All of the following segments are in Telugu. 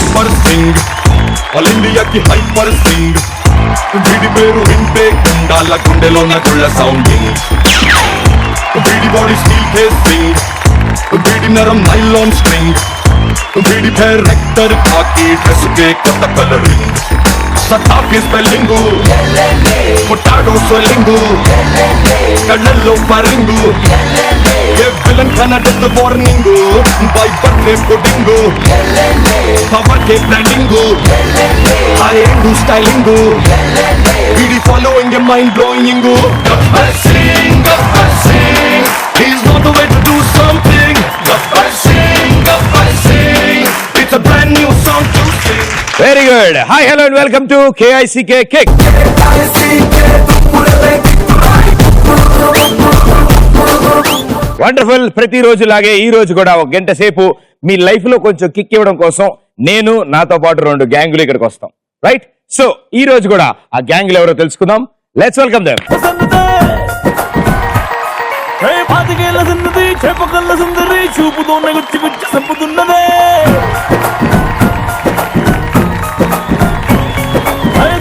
సూపర్ స్వింగ్ ఆల్ ఇండియాకి హైపర్ స్వింగ్ వీడి పేరు వింటే గుండాల గుండెలోన గుళ్ళ సౌండింగ్ వీడి బాడీ స్టీల్ ఫేసింగ్ వీడి నరం నైలాన్ స్ట్రింగ్ వీడి డైరెక్టర్ కాకి డ్రెస్ కే కొత్త కలరింగ్ సతాకి స్పెల్లింగు పొటాటో స్వెల్లింగు కళ్ళల్లో ఫరింగు ఏ విలన్ కన death warning by birthday pudding power కే బ్రాండింగు హై ఎండ్ స్టైలింగు వీడి following a mind blowing Gabbar Singh he's not the way to do something Gabbar Singh it's a brand new song to sing. Very good. Hi, hello and welcome to KICK Kick. Wonderful. ప్రతిరోజు లాగే ఈ రోజు కూడా ఒక గంట సేపు మీ లైఫ్ లో కొంచెం కిక్ ఇవ్వడం కోసం నేను నాతో పాటు 2 గ్యాంగులు ఇక్కడికి వస్తాం. రైట్? సో ఈ రోజు కూడా ఆ గ్యాంగులు ఎవరో తెలుసుకుందాం. Let's welcome them. చేపకల్ల సుందరి చూపుతోనే గుచ్చి గుచ్చి సంపుతున్నదే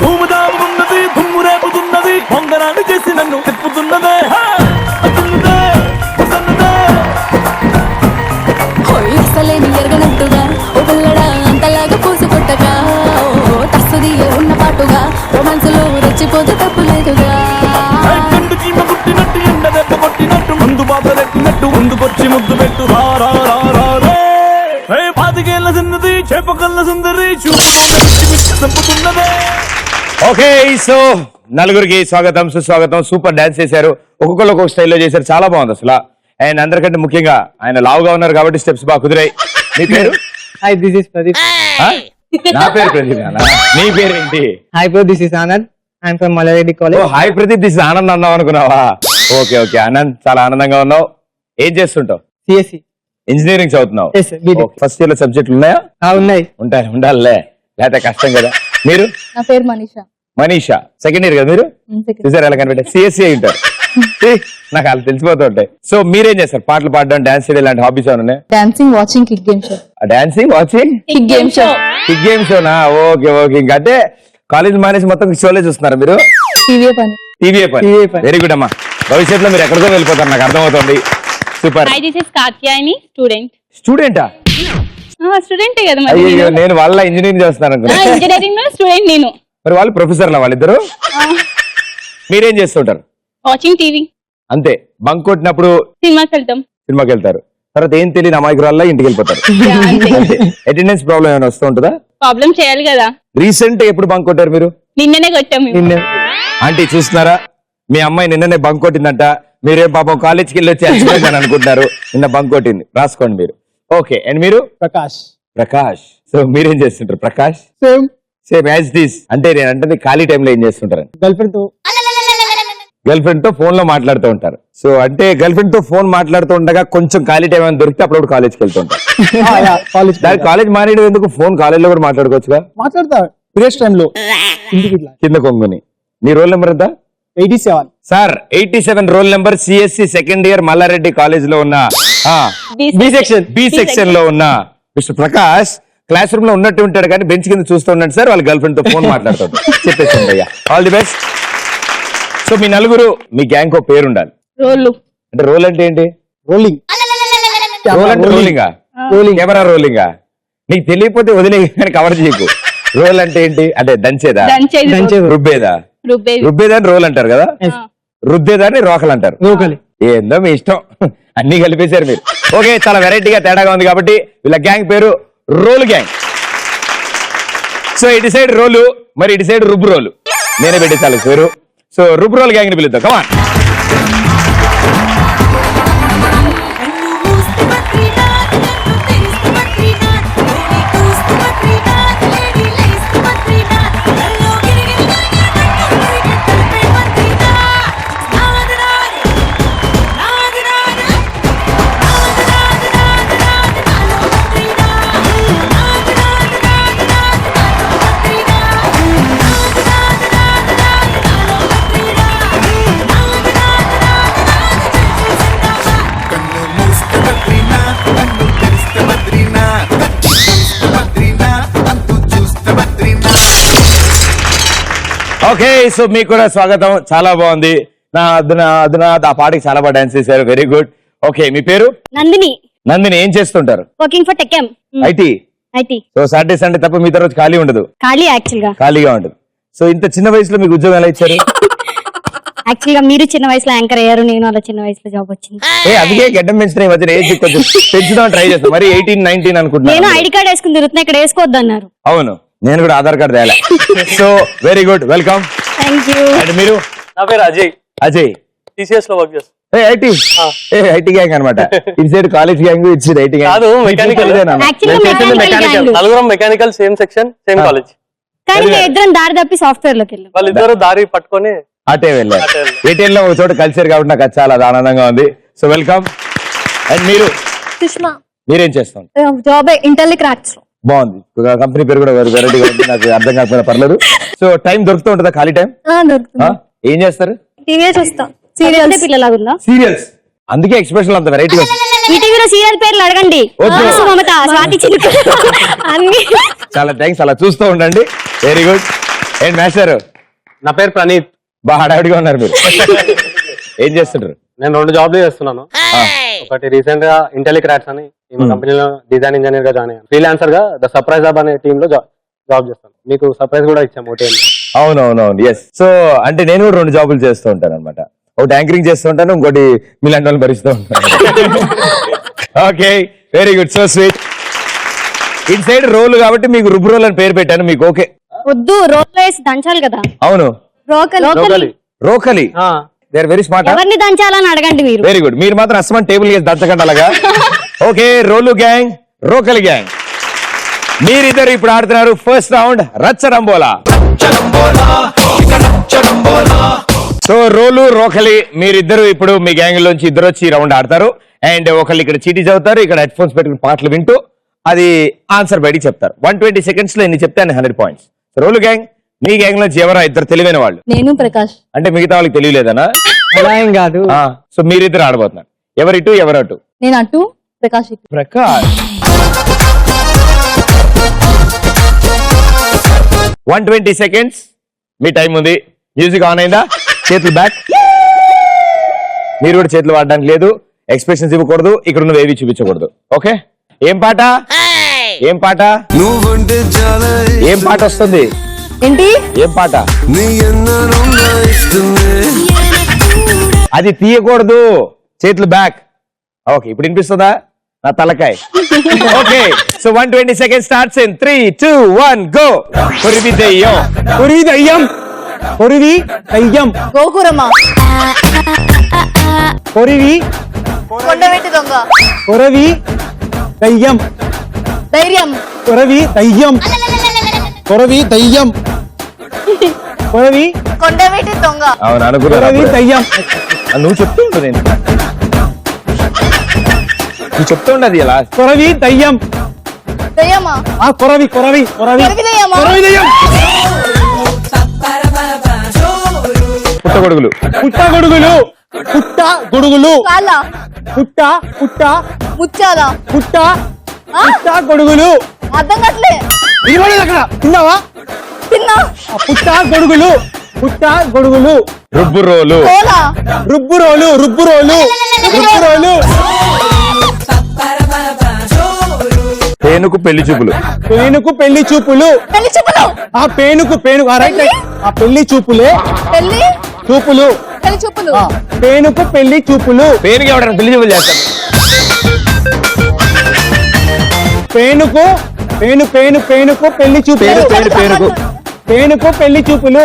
ధూముదామున్నది దుమ్ము రేపుతున్నది పొంగరాన్ని చేసి నన్ను తిప్పుతున్నదే అసలేని ఎరగనట్టుగా ఓ పిల్లడా అంతలాగా పూసి కొట్టగా తస్సుది ఉన్న పాటుగా రొమాన్సులో రెచ్చిపోతే తప్పులేదుగా కండు చీమ పుట్టినట్టు ఎండ దెబ్బ కొట్టినట్టు ముందు బాధ రెట్టినట్టు ముందుకొచ్చి ముద్దు పెట్టు పాతికేళ్ల చిన్నది చేపకల్ల సుందరి చూపుతున్నదే. ఓకే, సో నలుగురికి స్వాగతం సుస్వాగతం. సూపర్ డాన్స్ చేశారు, ఒక్కొక్కరు ఒక్కొక్క స్టైల్లో చేశారు, చాలా బాగుంది అసలు. అండ్ అందరికంటే ముఖ్యంగా ఆయన లావుగా ఉన్నారు కాబట్టి స్టెప్స్ బాగా కుదిరాయి. మీ పేరు? Hi, this is Pradeep. నా పేరు ప్రదీప్. నీ పేరు ఏంటి? Hi, bro. This is Anand. I'm from Malareddy College. Hi Pradeep, this Anand అన్నావు అనుకున్నావా? ఓకే ఓకే ఆనంద్, చాలా ఆనందంగా ఉన్నావు. ఏం చేస్తుంటావు? CSE. ఇంజనీరింగ్ చదువుతున్నావు? Yes, sir. B.Tech. First year లో సబ్జెక్టులు ఉన్నాయా? ఉన్నాయి. ఉంటాయి, ఉండాలిలే, లేకపోతే కష్టం కదా. మీరు? నా పేరు మనీషా. మనీషా, సెకండ్ ఇయర్ కదా మీరు? చూసారు ఎలా కనిపెట్టారు? సిఎస్సి అయి ఉంటారు. నాకు అలా తెలిసిపోతూ ఉంటాయి. సో మీరేం చేస్తారు? పాటలు పాడడం, డాన్స్ చేయడం ఇలాంటి హాబీస్ ఏమన్నా? Dancing, watching kick game show. Dancing, watching kick game show. Kick game షోనా? Okay okay. ఇంకా అంటే కాలేజ్ మానేసి మొత్తం షోలే చూస్తున్నారా మీరు? టీవీ పని. టీవీ పని. వెరీ గుడ్ అమ్మా. భవిష్యత్తులో మీరు ఎక్కడికో వెళ్ళిపోతారు, నాకు అర్థమవుతుంది. Super. Hi, this is Katyayani, student. స్టూడెంటా? స్టూడెంట్ కదా మరి. అయ్యో, నేను వాళ్ళ ఇంజనీరింగ్ చేస్తున్నాను అనుకున్నా. ఇంజనీరింగ్ లో స్టూడెంట్ నేను. మరి వాళ్ళు ప్రొఫెసర్లా వాళ్ళిద్దరు? మీరేం చేస్తుంటారు? Watching TV. అంతే. బంక్ కొట్టినప్పుడు సినిమాకి వెళ్తాం. సినిమాకి వెళ్తారు, తర్వాత ఏం తెలియని అమాయకురాల్లో ఇంటికి వెళ్ళిపోతారు. అటెండెన్స్ ప్రాబ్లం ఏమైనా వస్తూ ఉంటుందా? ప్రాబ్లం చేయాలి కదా. రీసెంట్ ఎప్పుడు బంక్ కొట్టారు మీరు? నిన్ననే కొట్టాం. ఆంటీ చూస్తున్నారా, మీ అమ్మాయి నిన్ననే బంక్ కొట్టిందంట. మీరే పాపం కాలేజ్కి వెళ్ళి వచ్చి అని అనుకుంటున్నారు. నిన్న బంక్ కొట్టింది, రాసుకోండి మీరు. ఓకే. అండ్ మీరు? Prakash. ప్రకాష్. సో మీరేం చేస్తుంటారు? Prakash Same. Same as this. అంటే నేను అంటే ఖాళీ టైంలో ఏం చేస్తుంటారు? Girlfriend to. గర్ల్ ఫ్రెండ్ తో ఫోన్ లో మాట్లాడుతూ ఉంటారు. సో అంటే గర్ల్ ఫ్రెండ్ తో ఫోన్ మాట్లాడుతూ ఉండగా కొంచెం ఖాళీ టైం అని దొరికితే అప్పుడు కాలేజ్కి వెళ్తూ ఉంటారు. College. కాలేజ్ మానేయడం ఎందుకు? ఫోన్ కాలేజ్ లో కూడా మాట్లాడుకోవచ్చుగా. మాట్లాడతా పీరియడ్స్ టైం లో కింద కొంగుని. నీ రోల్ నెంబర్ ఎంత? 87. Sir 87 roll number. CSC second year Mallareddy college లో ఉన్న B section. బి సెక్షన్ లో ఉన్న మిస్టర్ ప్రకాష్ క్లాస్ రూమ్ లో ఉన్నట్టు ఉంటాడు కానీ బెంచ్ కింద చూస్తూ ఉన్నాడు సార్. వాళ్ళ గర్ల్ ఫ్రెండ్ తో ఫోన్ మాట్లాడుతాడు. చెప్పేసి అయ్యా, ఆల్ ది బెస్ట్. సో మీ నలుగురు, మీ గ్యాంగ్ ఒక పేరు ఉండాలి. రోళ్ళు అంటే రోల్ అంటే ఏంటి? Rolling. రోల్ అంటే రోలింగా? కెమెరా రోలింగా? నీకు తెలియకపోతే వదిలే కానీ కవర్ చేయకు. రోల్ అంటే ఏంటి? అంటే దంచేదా? రుబ్బేదా? రుబ్బేదాన్ని రోల్ అంటారు కదా, రుద్దేదాన్ని రోకలు అంటారు. ఏందో మీ ఇష్టం, అన్ని కలిపేశారు మీరు. ఓకే, చాలా వెరైటీగా తేడాగా ఉంది కాబట్టి వీళ్ళ గ్యాంగ్ పేరు రోల్ గ్యాంగ్. సో ఇటు సైడ్ రోలు, మరి ఇటు సైడ్ రుబ్బు రోలు. నేనే పెట్టేసాను పేరు. సో రుబ్బు రోల్ గ్యాంగ్ ని పిలుద్దాం. కమాన్. ఓకే సో మీకు కూడా స్వాగతం. చాలా బాగుంది. నా అదునా ఆ పాటకి చాలా బాగా డాన్స్ చేశారు. Very good. ఓకే మీ పేరు? నందిని. ఏం చేస్తుంటారు? Working for TechM IT. So Saturday Sunday తప్ప మిగతా రోజు ఖాళీ ఉండదు? ఖాళీగా ఉండదు. సో ఇంత చిన్న వయసులో మీకు ఉద్యోగం ఎలా ఇచ్చారు? యాక్చువల్ గా మీరు చిన్న వయసులో యాంకర్ అయ్యారు, నేను అలా చిన్న వయసులో జాబ్ వచ్చింది. అందుకే గడ్డం పెంచిన మధ్య ఏజ్ కొంచెం పెంచుదాం ట్రై చేస్తాం. మరి 18-19 అనుకుంటున్నాను. నేను ఐడి కార్డ్ వేసుకుని తిరుగుతున్నా, ఇక్కడ వేసుకోవద్దు అన్నారు. అవును, నేను కూడా ఆధార్ కార్డు తేలా. So very good, welcome. Thank you. And మీరు? నా పేరు అజయ్. TCS లో వర్క్ చేస్తాను. ఐటీ గ్యాంగ్ అనమాట. ఇటు సైడ్ కాలేజ్ గ్యాంగ్, ఇటు సైడ్ ఐటీ గ్యాంగ్. కాదు, మెకానికల్. నలుగురం mechanical, same section, same college. కానీ మేము ఇద్దరం దారి తప్పి సాఫ్ట్వేర్ లోకి వెళ్ళాం. వాళ్ళిద్దరు దారి పట్టుకొని అటే వెళ్ళారు. ఏటీఎల్ లో ఒక చోట కలిసారు కాబట్టి నాకు అది చాలా ఆనందంగా ఉంది. So welcome. అండ్ మీరు? సుష్మా. మీరేం చేస్తాం? జాబ్ ఇంటెలిక్రాట్స్. బాగుంది. వెరైటీగా ఉంది, నాకు అర్థం కాకపోయినా పర్లేదు. సో టైం దొరుకుతూ ఉంటుందా? ఖాళీ టైం ఏం చేస్తారు? టీవీ చూస్తాం. సీరియల్ పిల్లలాగుందా? సీరియల్స్. అందుకే ఎక్స్ప్రెషన్ అంత వెరైటీగా. ఈటీవీలో సీరియల్ పేర్లు అడగండి. మనసు మమత, స్వాతి చిలుక అన్ని. చాలా థ్యాంక్స్. అలా చూస్తూ ఉండండి. Very good. And master? నా పేరు ప్రణీత్. బాగా హడావిడిగా ఉన్నారు మీరు. ఏం చేస్తుంటారు? నేను 2 జాబ్లు చేస్తున్నాను. ఒకటి రీసెంట్ గా ఇంటెలిక్రాట్స్ అని ఈ కంపెనీలో డిజైన్ ఇంజనీర్ గా జాయిన్ అయ్యాను. ఫ్రీలాన్సర్ గా ద సర్ప్రైజ్ హబ్ అనే టీమ్ లో జాబ్ చేస్తాను. మీకు సర్ప్రైజ్ కూడా ఇచ్చాము ఓటీఎల్. అవునవునవును, ఎస్. సో అంటే నేను కూడా 2 జాబులు చేస్తూ ఉంటాను అనమాట. ఒకటి యాంకరింగ్ చేస్తూ ఉంటాను, ఇంకోటి మీలాంటి వాళ్ళు భరిస్తూ ఉంటాను. Okay, very good, so sweet. ఇటు సైడ్ రోల్ కాబట్టి మీకు రుబ్బు రోల్ అని పేరు పెట్టాను. మీకు ఓకే? వద్దు, రోల్ వేసి దంచాలి కదా. అవును, రోకలి. రోకలి. They are very smart. ఎవరిని దంచాలని అడగండి మీరు. Very good. మీరు మాత్రం అస్మాన్ టేబుల్ వేసి దంచకండి అలాగా. ఓకే, రోలు గ్యాంగ్, రోకలి గ్యాంగ్. మీరిద్దరు ఇప్పుడు ఆడుతున్నారు ఫస్ట్ రౌండ్ రచ్చరంబోలా. సో రోలు, రోకలి మీరిద్దరు ఇప్పుడు మీ గ్యాంగ్ లోంచి ఇద్దరు వచ్చి ఈ రౌండ్ ఆడతారు. అండ్ ఒకళ్ళు ఇక్కడ చీటీ చదువుతారు, ఇక్కడ హెడ్ ఫోన్స్ పెట్టుకుని పాటలు వింటూ అది ఆన్సర్ బయటికి చెప్తారు. 120 seconds లో ఎన్ని చెప్తే 100 points. రోలు గ్యాంగ్, మీ గ్యాంగ్ నుంచి ఎవరా ఇద్దరు తెలివైన వాళ్ళు? నేను ప్రకాష్. అంటే మిగతా వాళ్ళకి తెలియలేదనా? అలా ఏం కాదు. సో మీరిద్దరు ఆడబోతున్నారు. ఎవరిటు ఎవరటు? నేను అటు, ప్రకాష్ ఇటు. ప్రకాష్. 120 seconds మీ టైం ఉంది. మ్యూజిక్ ఆన్ అయిందా? చేతులు బ్యాక్. మీరు కూడా చేతులు వాడడానికి లేదు. ఎక్స్ప్రెషన్స్ ఇవ్వకూడదు. ఇక్కడ ఉన్న ఏవి చూపించకూడదు. ఓకే, ఏం పాట? ఏం పాట? ఏం పాట వస్తుంది? ఏంటి? ఏం పాట? అది తీయకూడదు. చేతులు బ్యాక్. ఓకే, ఇప్పుడు వినిపిస్తుందా? నా తలకాయ. Okay, so 120 seconds starts in 3, 2, 1 go. కొరివి దెయ్యం. కొరివి దయ్యం. కొరివి దయ్యం. గోకురమ్మ. కొరివి. కొండవెట్టి దొంగ. కొరవి దయ్యం. ధైర్యం. కొరవి దయ్యం. కొరవి దయ్యం. కొరవి. కొండవెట్టి దొంగ. అవును అనుకున్నా. కొరవి దయ్యం. నువ్వు చెప్తూ ఉండు, నువ్వు చెప్తూ ఉండదు ఇలా. కొరవి దయ్యం. దయ్యమా? కొరవి కొరవి కొరవి కొరవి దయ్యమా? కొరవి దయ్యం. పుట్టగొడుగులు. పుట్టగొడుగులు. పుట్ట గొడుగులు. కాళ్ళ. పుట్ట పుట్ట ముచ్చాల. పుట్ట పుట్ట గొడుగులు. అర్థం కావట్లే. వినబడలేదు అక్కడ. తిన్నావా? తిన్నా. పుట్ట గొడుగులు. పుట్ట గొడుగులు. రుబ్బు రోలు. కోలా. రుబ్బు రోలు. రుబ్బు రోలు. రుబ్బు రోలు. పేనుకు పెళ్లి చూపులు. పేనుకు పెళ్లి చూపులు. పెళ్లి చూపులు. ఆ పేనుకు రైట్. ఆ పెళ్లి చూపులే. పెళ్లి చూపులు. పెళ్లి చూపులు. పేనుకు పెళ్లి చూపులు. పేనుకి ఎవడన్నా పెళ్లి చూపులు చేస్తాడు? పేనుకు పేనుకు పెళ్లి చూపులు. పేనుకు. పేనుకు పెళ్లి చూపులు.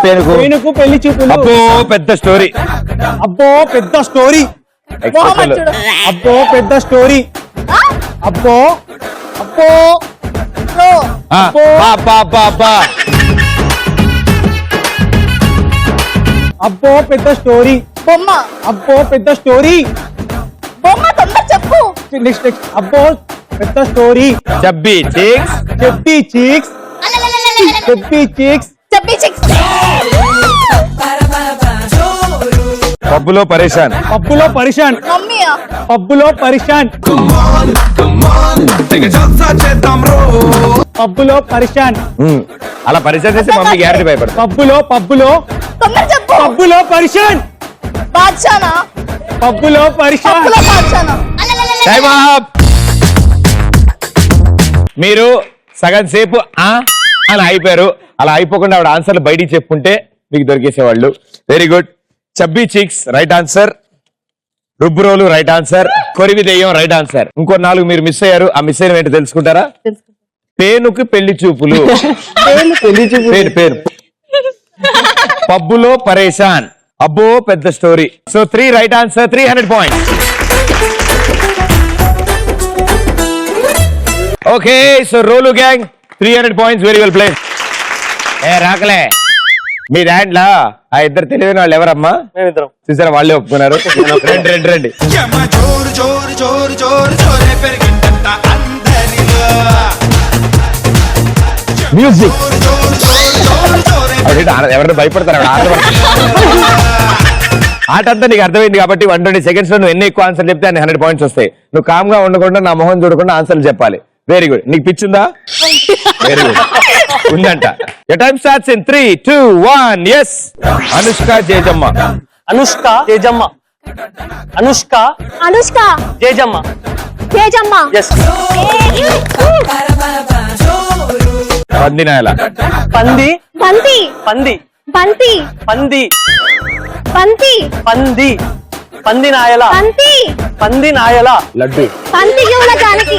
పేనుకు. పేనుకు పెళ్లి చూపులు. అబ్బో పెద్ద స్టోరీ. అబ్బో పెద్ద స్టోరీ. మొహమ్మద్ చూడు. అబ్బో పెద్ద స్టోరీ. అబ్బో అబ్బో రో. అబ్బో పెద్ద స్టోరీ. బొమ్మ. అబ్బో పెద్ద స్టోరీ. బొమ్మ తొందర చెప్పు. నెక్స్ట్ అబ్బో పెద్ద స్టోరీ. Chubby cheeks. చెప్పి చీక్స్. చెప్పి చీక్స్. చెప్పి చిక్స్. పబ్బులో పరేషాన్. పబ్బులో పరిశాన్. మమ్మీయా? పబ్బులో పరిశాన్. పబ్బులో పరిశాన్. అలా పరిచయం చేస్తే మమ్మీ గ్యారెంటీ భయపడతా. పబ్బులో తొందర చెప్పు. పబ్బులో పరిశాన్. బాద్షానా? పబ్బులో పరిశాన్. పప్పులో బాద్షానా? Time up. మీరు సగం సేపు అని అయిపోయారు. అలా అయిపోకుండా ఆవిడ ఆన్సర్లు బయటికి చెప్పుకుంటే మీకు దొరికేసేవాళ్ళు. Very good. Chubby cheeks right answer, రుబ్బురోలు రైట్ ఆన్సర్, కొరివి దెయ్యం రైట్ ఆన్సర్. ఇంకో 4 మీరు మిస్ అయ్యారు. ఆ మిస్ అయిన ఏంటో తెలుసుకుంటారా? పేనుకి పెళ్లి చూపులు. పేరు పబ్బులో పరేషాన్. అబ్బో పెద్ద story. So 3 right answer, 300 points. Okay, so రోలు gang 300 points. Very well played. రాకలే మీ దాంట్లో ఆ ఇద్దరు తెలియని వాళ్ళు ఎవరమ్మా? మేమిద్దరం. చూసారా, వాళ్ళే ఒప్పుకున్నారు. రండి. మ్యూజిక్ ఎవరైనా భయపడతారు? ఆట అంతా నీకు అర్థమైంది కాబట్టి 120 seconds లో నువ్వు ఎన్ని ఎక్కువ ఆన్సర్ చెప్తే అన్ని 100 పాయింట్స్ వస్తాయి. నువ్వు కామ్ గా ఉండకుండా నా మొహం చూడకుండా ఆన్సర్లు చెప్పాలి. Very good. నీకు పిచ్చిందా? Very good. ఉందంట. Your time starts in 3, 2, 1. Yes. Anushka Jejamma. Anushka Tejamma. Anushka Anushka Tejamma. Tejamma. Yes. పందినాయల. పంది బంతి పంది బంతి పంది బంతి పంది పంది నాయల బంతి పంది నాయల లడ్డు. బంతి యువల జానకి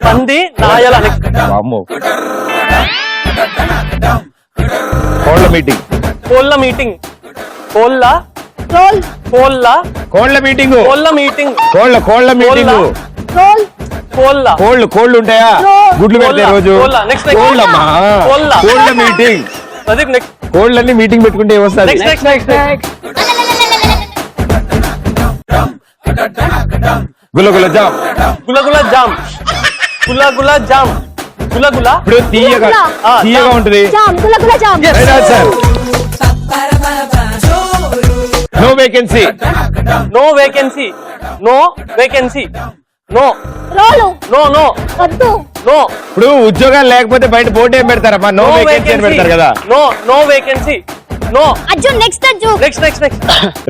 పంది నాయల. వామ్మో. కోళ్ళ మీటింగ్. కోళ్ళ మీటింగ్. కోళ్ళ రోల్ కోళ్ళ కోళ్ళ మీటింగ్. కోళ్ళ మీటింగ్. కోళ్ళ మీటింగ్. రోల్ కోళ్ళ కోళ్ళు ఉంటాయా? గుడ్లు పెడతాయి రోజు. నెక్స్ట్ కోళ్ళమ్మా. కోళ్ళ మీటింగ్. నెక్స్ట్ కోళ్ళన్నీ మీటింగ్ పెట్టుకుంటే ఏమొస్తుంది? నెక్స్ట్ నెక్స్ట్ గులగుల జామ్. గులగుల జామ్. గులగుల జామ్. గులగుల ఇప్పుడు తీయగా ఉంటుంది. జామ్ గులగుల jam. Right answer. No vacancy. No vacancy. No vacancy. No రోలు నో నో వద్దు నో. ఇప్పుడు ఉద్యోగాలు లేకపోతే బయట బోర్డు ఏం పెడతారమ్మా? నో వేకెన్సీ అని పెడతారు కదా. No no vacancy. No. Arjun next Arjun. Next next next.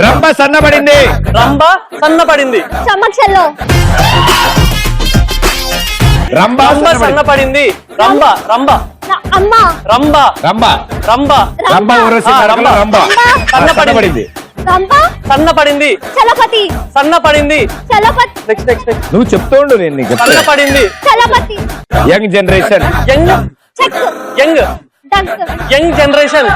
Rambha సన్నబడింది. రంభ సన్నపడింది. సమక్షంలో రంభ రంభ సన్నపడింది. రంభ రంభ అమ్మ రంభ రంభ రంభ రంభ ఊరసి రంభ. రంభ సన్నబడింది. రంభ సన్నపడింది. చలపతి సన్నపడింది. Chalapathi next next next. నువ్వు చెప్తూ ఉండు, నేను నీకు చెప్తా. సన్నపడింది. Chalapathi young generation. Young check young duck young generation.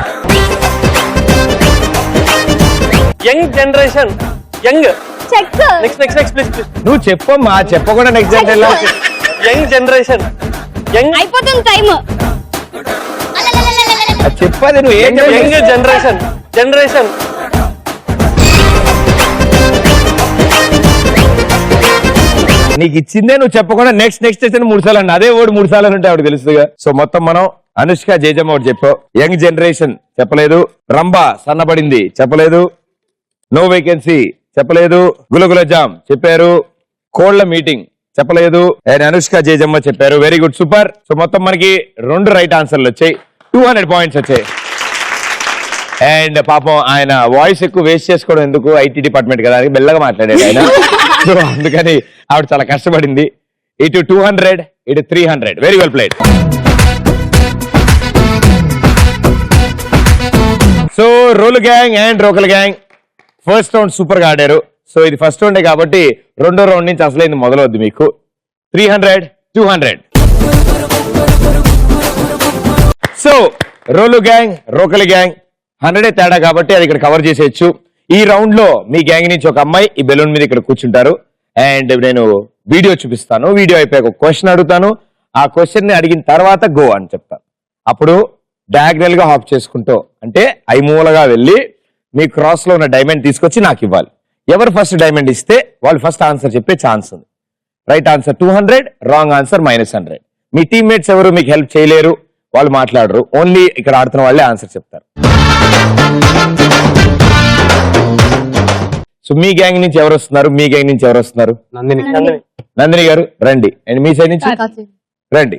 Young generation. Young. Check next next next please please. నువ్వు చెప్పమ్మా, చెప్పకుండా next generation. Young generation. Young అయిపోతుంది టైం. చెప్పది నువ్వు ఏం యంగ్ జనరేషన్. జనరేషన్. నీకు ఇచ్చిందే నువ్వు చెప్పకుండా నెక్స్ట్ నెక్స్ట్ 3 సార్లు అన్న అదే ఓడి 3 సార్లు అంటే ఆవిడ తెలుస్తుందిగా. సో మొత్తం మనం అనుష్క జేజమ్మ ఒకటి చెప్పావు, యంగ్ జనరేషన్ చెప్పలేదు, రంభ సన్నబడింది చెప్పలేదు, నో వేకెన్సీ చెప్పలేదు, గులగుల జామ్ చెప్పారు, కోళ్ల మీటింగ్ చెప్పలేదు, అండ్ అనుష్క జేజమ్మ చెప్పారు. Very good, super. సో మొత్తం మనకి 2 రైట్ ఆన్సర్లు వచ్చాయి, 200 పాయింట్స్ వచ్చాయి. అండ్ పాపం ఆయన వాయిస్ ఎక్కువ వేస్ట్ చేసుకోవడం ఎందుకు, ఐటీ డిపార్ట్మెంట్ కదా అని మెల్లగా మాట్లాడాడు ఆయన. సో అందుకని ఆవిడ చాలా కష్టపడింది. ఇటు 200, ఇటు 300. Very well played. సో రోల్ గ్యాంగ్ అండ్ రోకల్ గ్యాంగ్ ఫస్ట్ రౌండ్ సూపర్ గా ఆడారు. సో ఇది ఫస్ట్ రౌండే కాబట్టి రెండో రౌండ్ నుంచి అసలు ఇది మొదలవుద్ది మీకు. 300, 200. సో రోలు గ్యాంగ్ రోకలి గ్యాంగ్ 100 తేడా కాబట్టి అది ఇక్కడ కవర్ చేసేయచ్చు. ఈ రౌండ్ లో మీ గ్యాంగ్ నుంచి ఒక అమ్మాయి ఈ బెలూన్ మీద ఇక్కడ కూర్చుంటారు. అండ్ నేను వీడియో చూపిస్తాను, వీడియో అయిపోయాక ఒక క్వశ్చన్ అడుగుతాను, ఆ క్వశ్చన్ ని అడిగిన తర్వాత గో అని చెప్తాను. అప్పుడు డయాగ్నల్ గా హాప్ చేసుకుంటూ అంటే ఐమూలగా వెళ్ళి మీ క్రాస్ లో ఉన్న డైమండ్ తీసుకొచ్చి నాకు ఇవ్వాలి. ఎవరు ఫస్ట్ డైమండ్ ఇస్తే వాళ్ళు ఫస్ట్ ఆన్సర్ చెప్పే ఛాన్స్ ఉంది. Right answer 200, wrong answer -100. మీ టీమ్మేట్స్ ఎవరు మీకు హెల్ప్ చేయలేరు, వాళ్ళు మాట్లాడరు, ఓన్లీ ఇక్కడ ఆడుతున్న వాళ్ళే ఆన్సర్ చెప్తారు. సో మీ గ్యాంగ్ నుంచి ఎవరు వస్తున్నారు, మీ గ్యాంగ్ నుంచి ఎవరు వస్తున్నారు? నందిని గారు రండి. అండ్ మీ సైడ్ నుంచి రండి.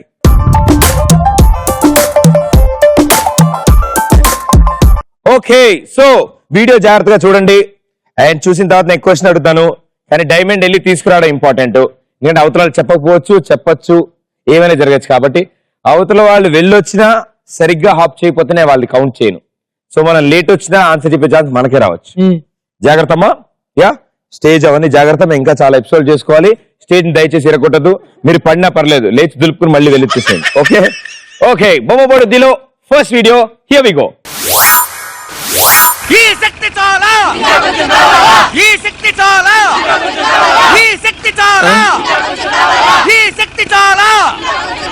ఓకే, సో వీడియో జాగ్రత్తగా చూడండి. అండ్ చూసిన తర్వాత నేను క్వశ్చన్ అడుగుతాను, కానీ డైమండ్ వెళ్ళి తీసుకురావడం ఇంపార్టెంట్. ఎందుకంటే అవతల వాళ్ళు చెప్పకపోవచ్చు, చెప్పొచ్చు, ఏమైనా జరగచ్చు. కాబట్టి అవతల వాళ్ళు వెళ్ళొచ్చినా సరిగ్గా హాప్ చేయకపోతేనే వాళ్ళు కౌంట్ చేయను. సో మనం లేట్ వచ్చినా ఆన్సర్ చెప్పే ఛాన్స్ మనకే రావచ్చు. జాగ్రత్తమ్మా. యా, స్టేజ్ అవన్నీ జాగ్రత్త. ఇంకా చాలా ఎపిసోడ్ చేసుకోవాలి. స్టేజ్ ని దయచేసి ఇరగొట్టద్దు. మీరు పడినా పర్లేదు, లేచి దులుపుకుని మళ్ళీ వెళ్ళిచ్చేసేయండి. ఓకే ఓకే, బొమ్మబోడు దిలో first video, here we go. ఈ శక్తి చాలా, ఈ శక్తి చాలా, ఈ శక్తి చాలా, ఈ శక్తి చాలా.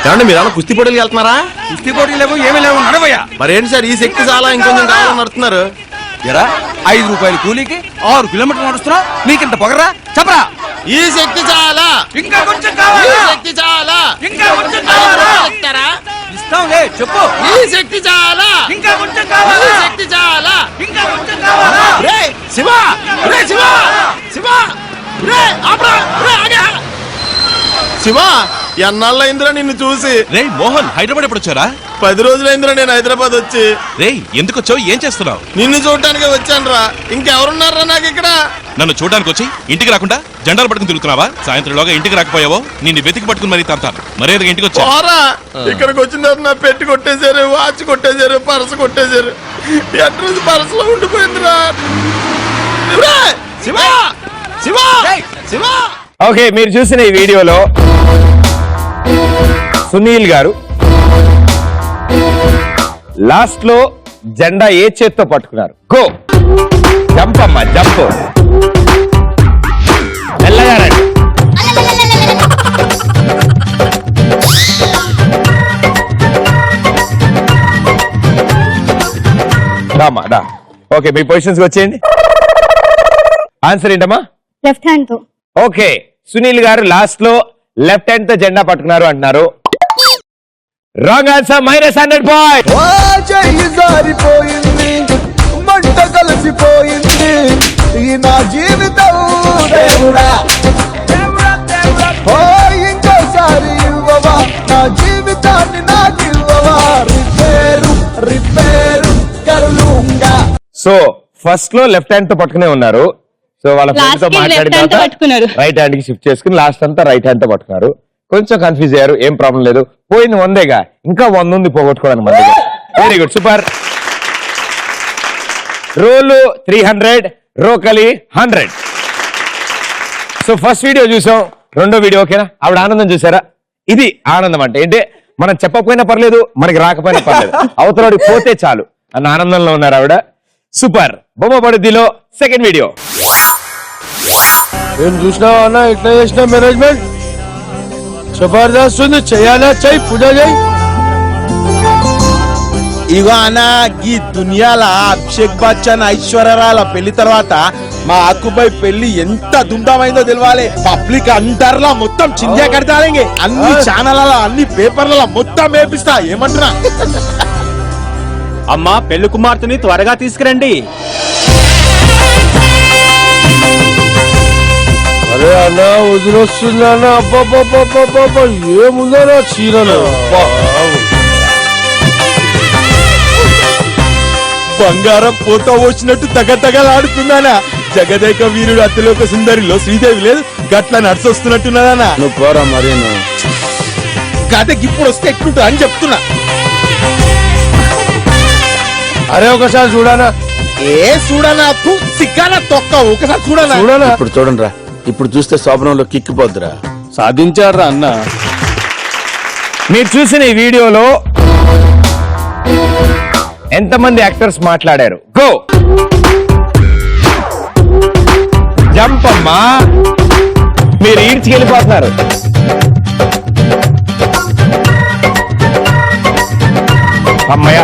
ఏమండి మీరు అలా కుస్తీ పోటీలు వెళ్తున్నారా? కుస్తీ పోటీ లేవు, ఏమీ లేవు, నడవయ్యా. మరేంటి సార్ ఈ శక్తి చాలా ఇంకొంచెం కావాలని నడుతున్నారు? ఎరా 5 రూపాయల కూలీకి 6 కిలోమీటర్లు నడుస్తున్నా, నీకింత పొగరా? చెప్పరా. ఈ శక్తి చాలా, ఇంకా కొంచెం కావాలా? శక్తి చాలా, ఇంకా కొంచెం కావాలా? ఇస్తాంలే, చెప్పు. ఈ శక్తి చాలా, ఇంకా కొంచెం కావాలా? శక్తి చాలా. ఇంకా కొంచెం కావాలా? శివ, శివ, శివ, శివ, ఎన్నాళ్ళైందిరా నిన్ను చూసి? రే మోహన్, హైదరాబాద్ ఎప్పుడు వచ్చారా? 10 రోజులైందిరా నేను హైదరాబాద్ వచ్చి. రే ఎందుకు వచ్చావు, ఏం చేస్తున్నావు? నిన్ను చూడటానికి వచ్చాను రా. ఇంకెవరున్నారా నాకు ఇక్కడ? నన్ను చూడడానికి వచ్చి ఇంటికి రాకుండా జెండాలు పట్టుకుని తిరుగుతున్నావా? సాయంత్రంలోగా ఇంటికి రాకపోయావో నిన్ను వెతికి పట్టుకుని మరీ తంతాను. మర్యాదగా ఇంటికి వచ్చా. ఇక్కడికి వచ్చిన తర్వాత నా పెట్టి కొట్టేశారు, వాచ్ కొట్టేశారు, పర్సు కొట్టేశారు. అడ్రస్ పర్సులో ఉండిపోయిందిరా. శివ, శివ, శివ. ఓకే, మీరు చూసిన ఈ వీడియోలో సునీల్ గారు లాస్ట్ లో జెండా ఏ చేత్తో పట్టుకున్నారు? గో, జంప్ అమ్మా, జంప్. మెల్లగా రండి. దా. ఓకే, మీ పొజిషన్స్ వచ్చేయండి. ఆన్సర్ ఏంటమ్మా? లెఫ్ట్ హ్యాండ్ తో. ఓకే, సునీల్ గారు లాస్ట్ లో లెఫ్ట్ హ్యాండ్ తో జెండా పట్టుకున్నారు అంటున్నారు. Wrong answer, -100 point. జారిపోయింది, మంట కలిసిపోయింది ఈ నా జీవితం. ఇంకోసారి ఇవ్వవా నా జీవితాన్ని, నాకు ఇవ్వవా. రిపేరు కరులుంగా. సో ఫస్ట్ లో లెఫ్ట్ హ్యాండ్ తో పట్టుకునే ఉన్నారు. సో వాళ్ళ ఫ్రెండ్ తో Last కి మాట్లాడిన left hand తో తర్వాత పట్టుకున్నారు. రైట్ హ్యాండ్ కి షిఫ్ట్ చేసుకుని లాస్ట్ అంతా రైట్ హ్యాండ్ తో పట్టుకున్నారు. కొంచెం కన్ఫ్యూజ్ అయ్యారు, ఏం ప్రాబ్లం లేదు. పోయింది 100గా, ఇంకా 100 ఉంది పోగొట్టుకోవడానికి మన దగ్గర. Very good, super. రోలు 300, రోకలి 100. సో ఫస్ట్ వీడియో చూసాం, రెండో వీడియో ఓకేనా? ఆవిడ ఆనందం చూసారా? ఇది ఆనందం అంటే ఏంటి? మనం చెప్పకపోయినా పర్లేదు, మనకి రాకపోయినా పర్లేదు, అవతలకి పోతే చాలు అన్న ఆనందంలో ఉన్నారు ఆవిడ. సూపర్. బొమ్మ పడుద్దిలో సెకండ్ వీడియో. ఏం చూసినావా అన్న, ఎట్లా చేసిన మేనేజ్మెంట్ జబర్దస్త్ ఉంది. చెయ్యాలా, చెయ్యి, పూజ చెయ్యి. ఇగో అన్న, ఈ దునియాల అభిషేక్ బచ్చన్ ఐశ్వర్యరాల పెళ్లి తర్వాత మా అక్కుపై పెళ్లి ఎంత దుమ్దామైందో తెలవాలి. పబ్లిక్ అందరిలా మొత్తం చింజా కడతారంగే. అన్ని ఛానళ్ళ, అన్ని పేపర్ల మొత్తం వేపిస్తా. ఏమంటున్నా? అమ్మా, పెళ్లి కుమార్తెని త్వరగా తీసుకురండి. అరే అన్న, వదిలొస్తుంది అన్న. అబ్బాబ్బాబ్బాబ్బా, ఏముందన్నా చీరలు. బంగారం పోత వచ్చినట్టు తగతగలాడుతున్నానా. జగదేక వీరుడు అతిలోక సుందరిలో శ్రీదేవి లేదు, గట్ల నడిచొస్తున్నట్టున్నదానా. నువ్వు పోరా మరి. గతకి ఇప్పుడు వస్తే ఎట్లుంటా అని చెప్తున్నా. అరే ఒకసారి చూడనా. ఏ చూడనా, సిగ్గానా తొక్క. ఒకసారి చూడనా. చూడనా. ఇప్పుడు చూడండి రా, ఇప్పుడు చూస్తే శోభనంలో కిక్కిపోద్దురా. సాధించారా అన్న. మీరు చూసిన ఈ వీడియోలో ఎంతమంది యాక్టర్స్ మాట్లాడారు? గో, జంప్ అమ్మా. మీరు ఈడ్చికెళ్ళిపోతున్నారు. అమ్మయ్య,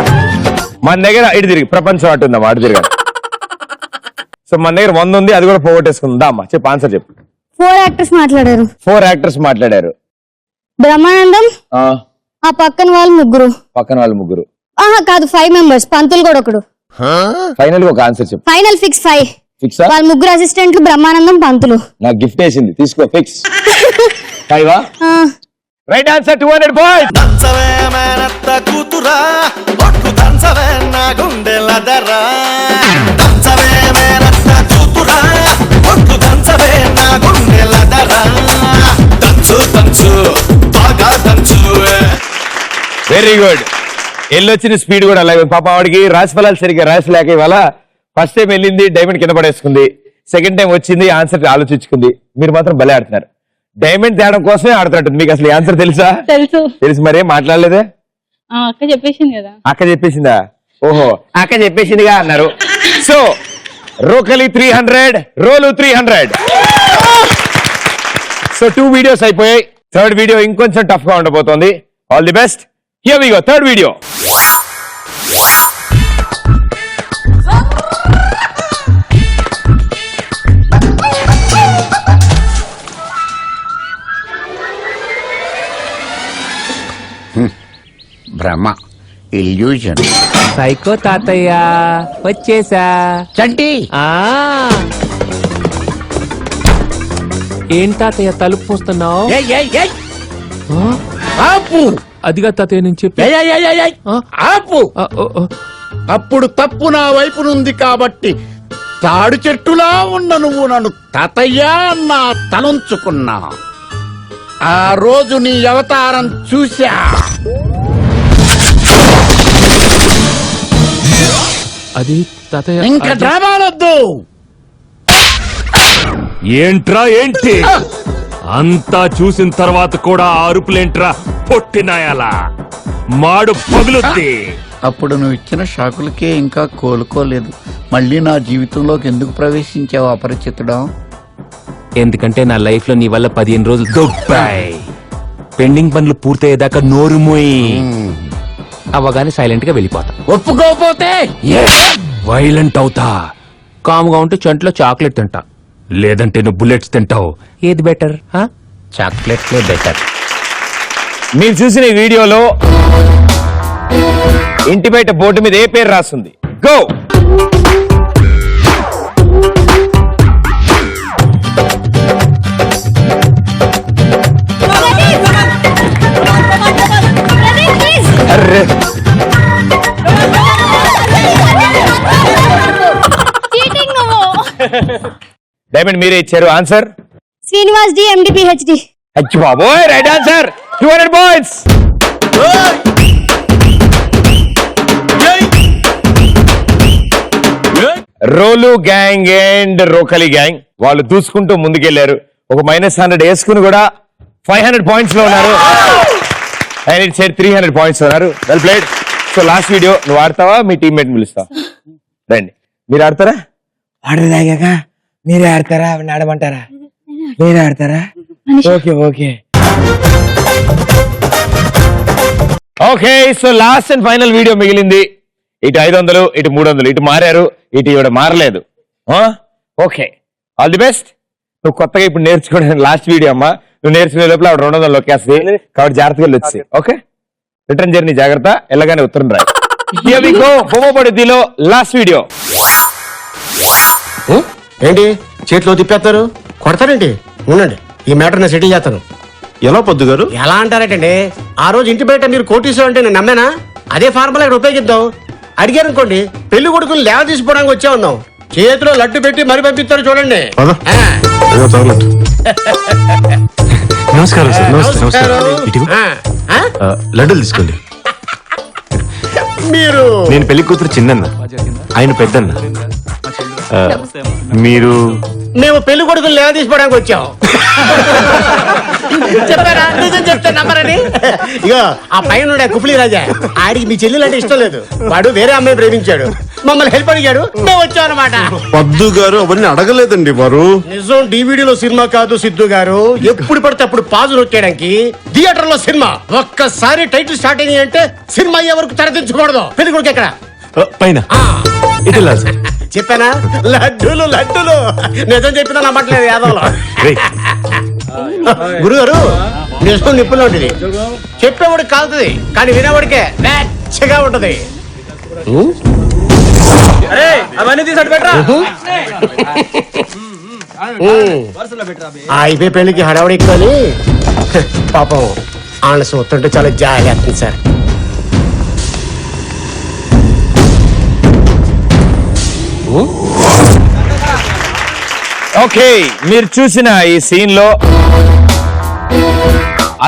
మన దగ్గర ఇటు తిరిగి ప్రపంచం అంటుందమ్మా, అటు తిరగాలి. సో మన దగ్గర 100 ఉంది, అది కూడా పోగొట్టేసుకుందా అమ్మా? చెప్పు, ఆన్సర్ చెప్పు. 4 యాక్టర్స్ మాట్లాడారు. 4 యాక్టర్స్ మాట్లాడారు. బ్రహ్మానందం, ఆ పక్కన వాళ్ళు ముగ్గురు. పక్కన వాళ్ళు ముగ్గురు. ఆహా కాదు, 5 మెంబర్స్. పంతులు కూడా ఒకడు. ఫైనల్ గా ఒక ఆన్సర్ చెప్పు. Final fix 5. ఫిక్సా? వాళ్ళ ముగ్గురు అసిస్టెంట్లు బ్రహ్మానందం పంతులు. నాకు గిఫ్ట్ వేసింది, తీసుకో. ఫిక్స్. కాయవా? Right answer 200 points. దంచవే మేనత్త కూతురా ఒట్టు దంచవే నా గుండెలదరా దంచవే మేనత్త కూతురా ఒట్టు దంచవే నా గుండెలదరా దంచు దంచు బాగా దంచు. Very good. ఎల్లొచ్చిన స్పీడ్ కూడా అలాగే. పాప వాడికి రాశి ఫలాలు సరిగ్గా రాసలేక ఇవాళ ఫస్ట్ టైం వెళ్ళింది, డైమండ్ కింద పడేసుకుంది. సెకండ్ టైం వచ్చింది, ఆన్సర్ ఆలోచించుకుంది. మీరు మాత్రం భలే ఆడుతున్నారు. డైమండ్ తేడం కోసమే ఆడుతున్నట్టుంది. మీకు అసలు ఆన్సర్ తెలుసా? తెలుసు. మరేం మాట్లాడలేదే? అక్క చెప్పేసింది కదా. అక్క చెప్పేసిందా? ఓహో, అక్క చెప్పేసిందిగా అన్నారు. సో రోకలి 300, రోలు 300. సో 2 వీడియోస్ అయిపోయాయి. థర్డ్ వీడియో ఇంకొంచెం టఫ్ గా ఉండబోతోంది. All the best. Here we go. Third video. భ్రమ, ఇల్యూజన్. సైకో తాతయ్య వచ్చేసా. చంటి, ఏం తాతయ్య తలుపు పోస్తున్నావు? ఆపు. అదిగా తాతయ్య నుంచి ఆపు. అప్పుడు తప్పు నా వైపు నుంది కాబట్టి తాడు చెట్టులా ఉన్న నువ్వు నన్ను తాతయ్య నా తలంచుకున్నా. ఆ రోజు నీ అవతారం చూశా. అది తాతయ్య. ఇంకా డ్రామాలొద్దు. ఏంట్రా ఏంటి అంతా చూసిన తర్వాత కూడా అరుపులేంట్రా పొట్టినాయాలా? మాడు పగులుద్ది. అప్పుడు నువ్వు ఇచ్చిన షాకులకే ఇంకా కోలుకోలేదు. మళ్ళీ నా జీవితంలోకి ఎందుకు ప్రవేశించావు అపరిచితుడా? ఎందుకంటే నా లైఫ్ లో నీ వల్ల 15 రోజులు దొబ్బాయి. పెండింగ్ పనులు పూర్తయ్యేదాకా నోరు మోయి అవగానే సైలెంట్ గా వెళ్ళిపోతా. ఒప్పుకోపోతే వైలెంట్ అవుతా. కాముగా ఉంటే చంట్లో చాక్లెట్ తింటా, లేదంటే నువ్వు బుల్లెట్స్ తింటావు. ఏది బెటర్? చాక్లెట్లే బెటర్. మీరు చూసిన ఈ వీడియోలో ఇంటి బయట బోర్డు మీద ఏ పేరు రాస్తుంది? గో. అర్రే, డైమండ్ మీరే ఇచ్చారు ఆన్సర్. శ్రీనివాస్ డి ఎండి పిహెచ్డి. అచ్చి బాబోయ్, right answer 200 points. Role gang and రోకలి గ్యాంగ్ వాళ్ళు దూసుకుంటూ ముందుకెళ్లారు. ఒక -100 వేసుకుని కూడా 500 పాయింట్స్ లో ఉన్నారు. అండ్ ఇట్ సైడ్ 300 పాయింట్స్ ఉన్నారు. Well played. So last video నువ్వు ఆడతావా, మీ టీమ్మేట్ పిలుస్తావా? రండి. మీరు ఆడతారా? ఆడదాగాక మీరే ఆడతారా? ఆడమంటారా? మీరే ఆడతారా? Okay okay okay. So last and final video మిగిలింది. ఇటు 500, ఇటు 300, ఇటు మారారు, ఇటు ఇవిడ మారలేదు. Okay, all the best. నువ్వు కొత్తగా ఇప్పుడు నేర్చుకోవడానికి లాస్ట్ వీడియో అమ్మా. నువ్వు నేర్చుకునే లోపల ఆవిడ 200 లొక్కేస్తుంది కాబట్టి జాగ్రత్తగా వచ్చి. ఓకే, రిటర్న్ జర్నీ జాగ్రత్త. ఎలాగానే ఉత్తరం రాయి. Here we go. బొమ్మపడిలో లాస్ట్ వీడియో. ఏంటి చేతిలో తిప్పేస్తారు? కొడతారేంటి? ఉండండి, ఈ మ్యాటర్ నేను సెటిల్ చేస్తాను. ఎలా పొద్దు గారు? ఎలా అంటారటండి? ఆ రోజు ఇంటి బయట మీరు కోటీశ్వరం అంటే నేను నమ్మేనా? అదే ఫార్ములా ఇక్కడ ఉపయోగిద్దాం. అడిగారు అనుకోండి, పెళ్లి కొడుకుని లేవ తీసుకోవడానికి వచ్చే ఉన్నాం. చేతిలో లడ్డు పెట్టి మరి పంపిస్తారు చూడండి. నమస్కారం సార్. లడ్డూలు తీసుకోండి. మీరు? నేను పెళ్లి కూతురు చిన్నన్న, ఆయన పెద్దన్న. మీరు? మేము పెళ్లి కొడుకుని లేవ తీసుకోవడానికి వచ్చాం. చెప్పారా? నిజం చెప్తే నమ్మరని. ఇగో ఆ పైన కుఫ్లీ రాజా, ఆడికి మీ చెల్లెలు అంటే ఇష్టం లేదు. వాడు వేరే అమ్మాయి ప్రేమించాడు, మమ్మల్ని హెల్ప్ అడిగాడు, మేము వచ్చాం అనమాట. పద్దు గారు అవన్నీ అడగలేదండి వారు. నిజం, డివిడీలో సినిమా కాదు సిద్ధు గారు. ఎప్పుడు పడితే అప్పుడు పాజు నొక్కేయడానికి థియేటర్ లో సినిమా. ఒక్కసారి టైటిల్ స్టార్ట్ అయింది అంటే సినిమా అయ్యే వరకు తెరదించకూడదు. పెళ్లి కొడుకు ఎక్కడ? పైన. చెప్పానా? లడ్డూలు లడ్డూలు. నిజం చెప్పినా నమ్మట్లేదు యాదవ్లో. గురుగారు, నిజం నిప్పులో ఉంటుంది. చెప్పేవాడికి కాలుతుంది, కానీ వినేవాడికే వెచ్చగా ఉంటది. అవన్నీ తీసాడు పెట్టరా. అయిపోయి పెళ్లికి హడావుడి ఎక్కువని పాపం ఆయన చూస్తుంటే చాలా జాలి వేస్తుంది సార్. ఓకే, మీరు చూసిన ఈ సీన్ లో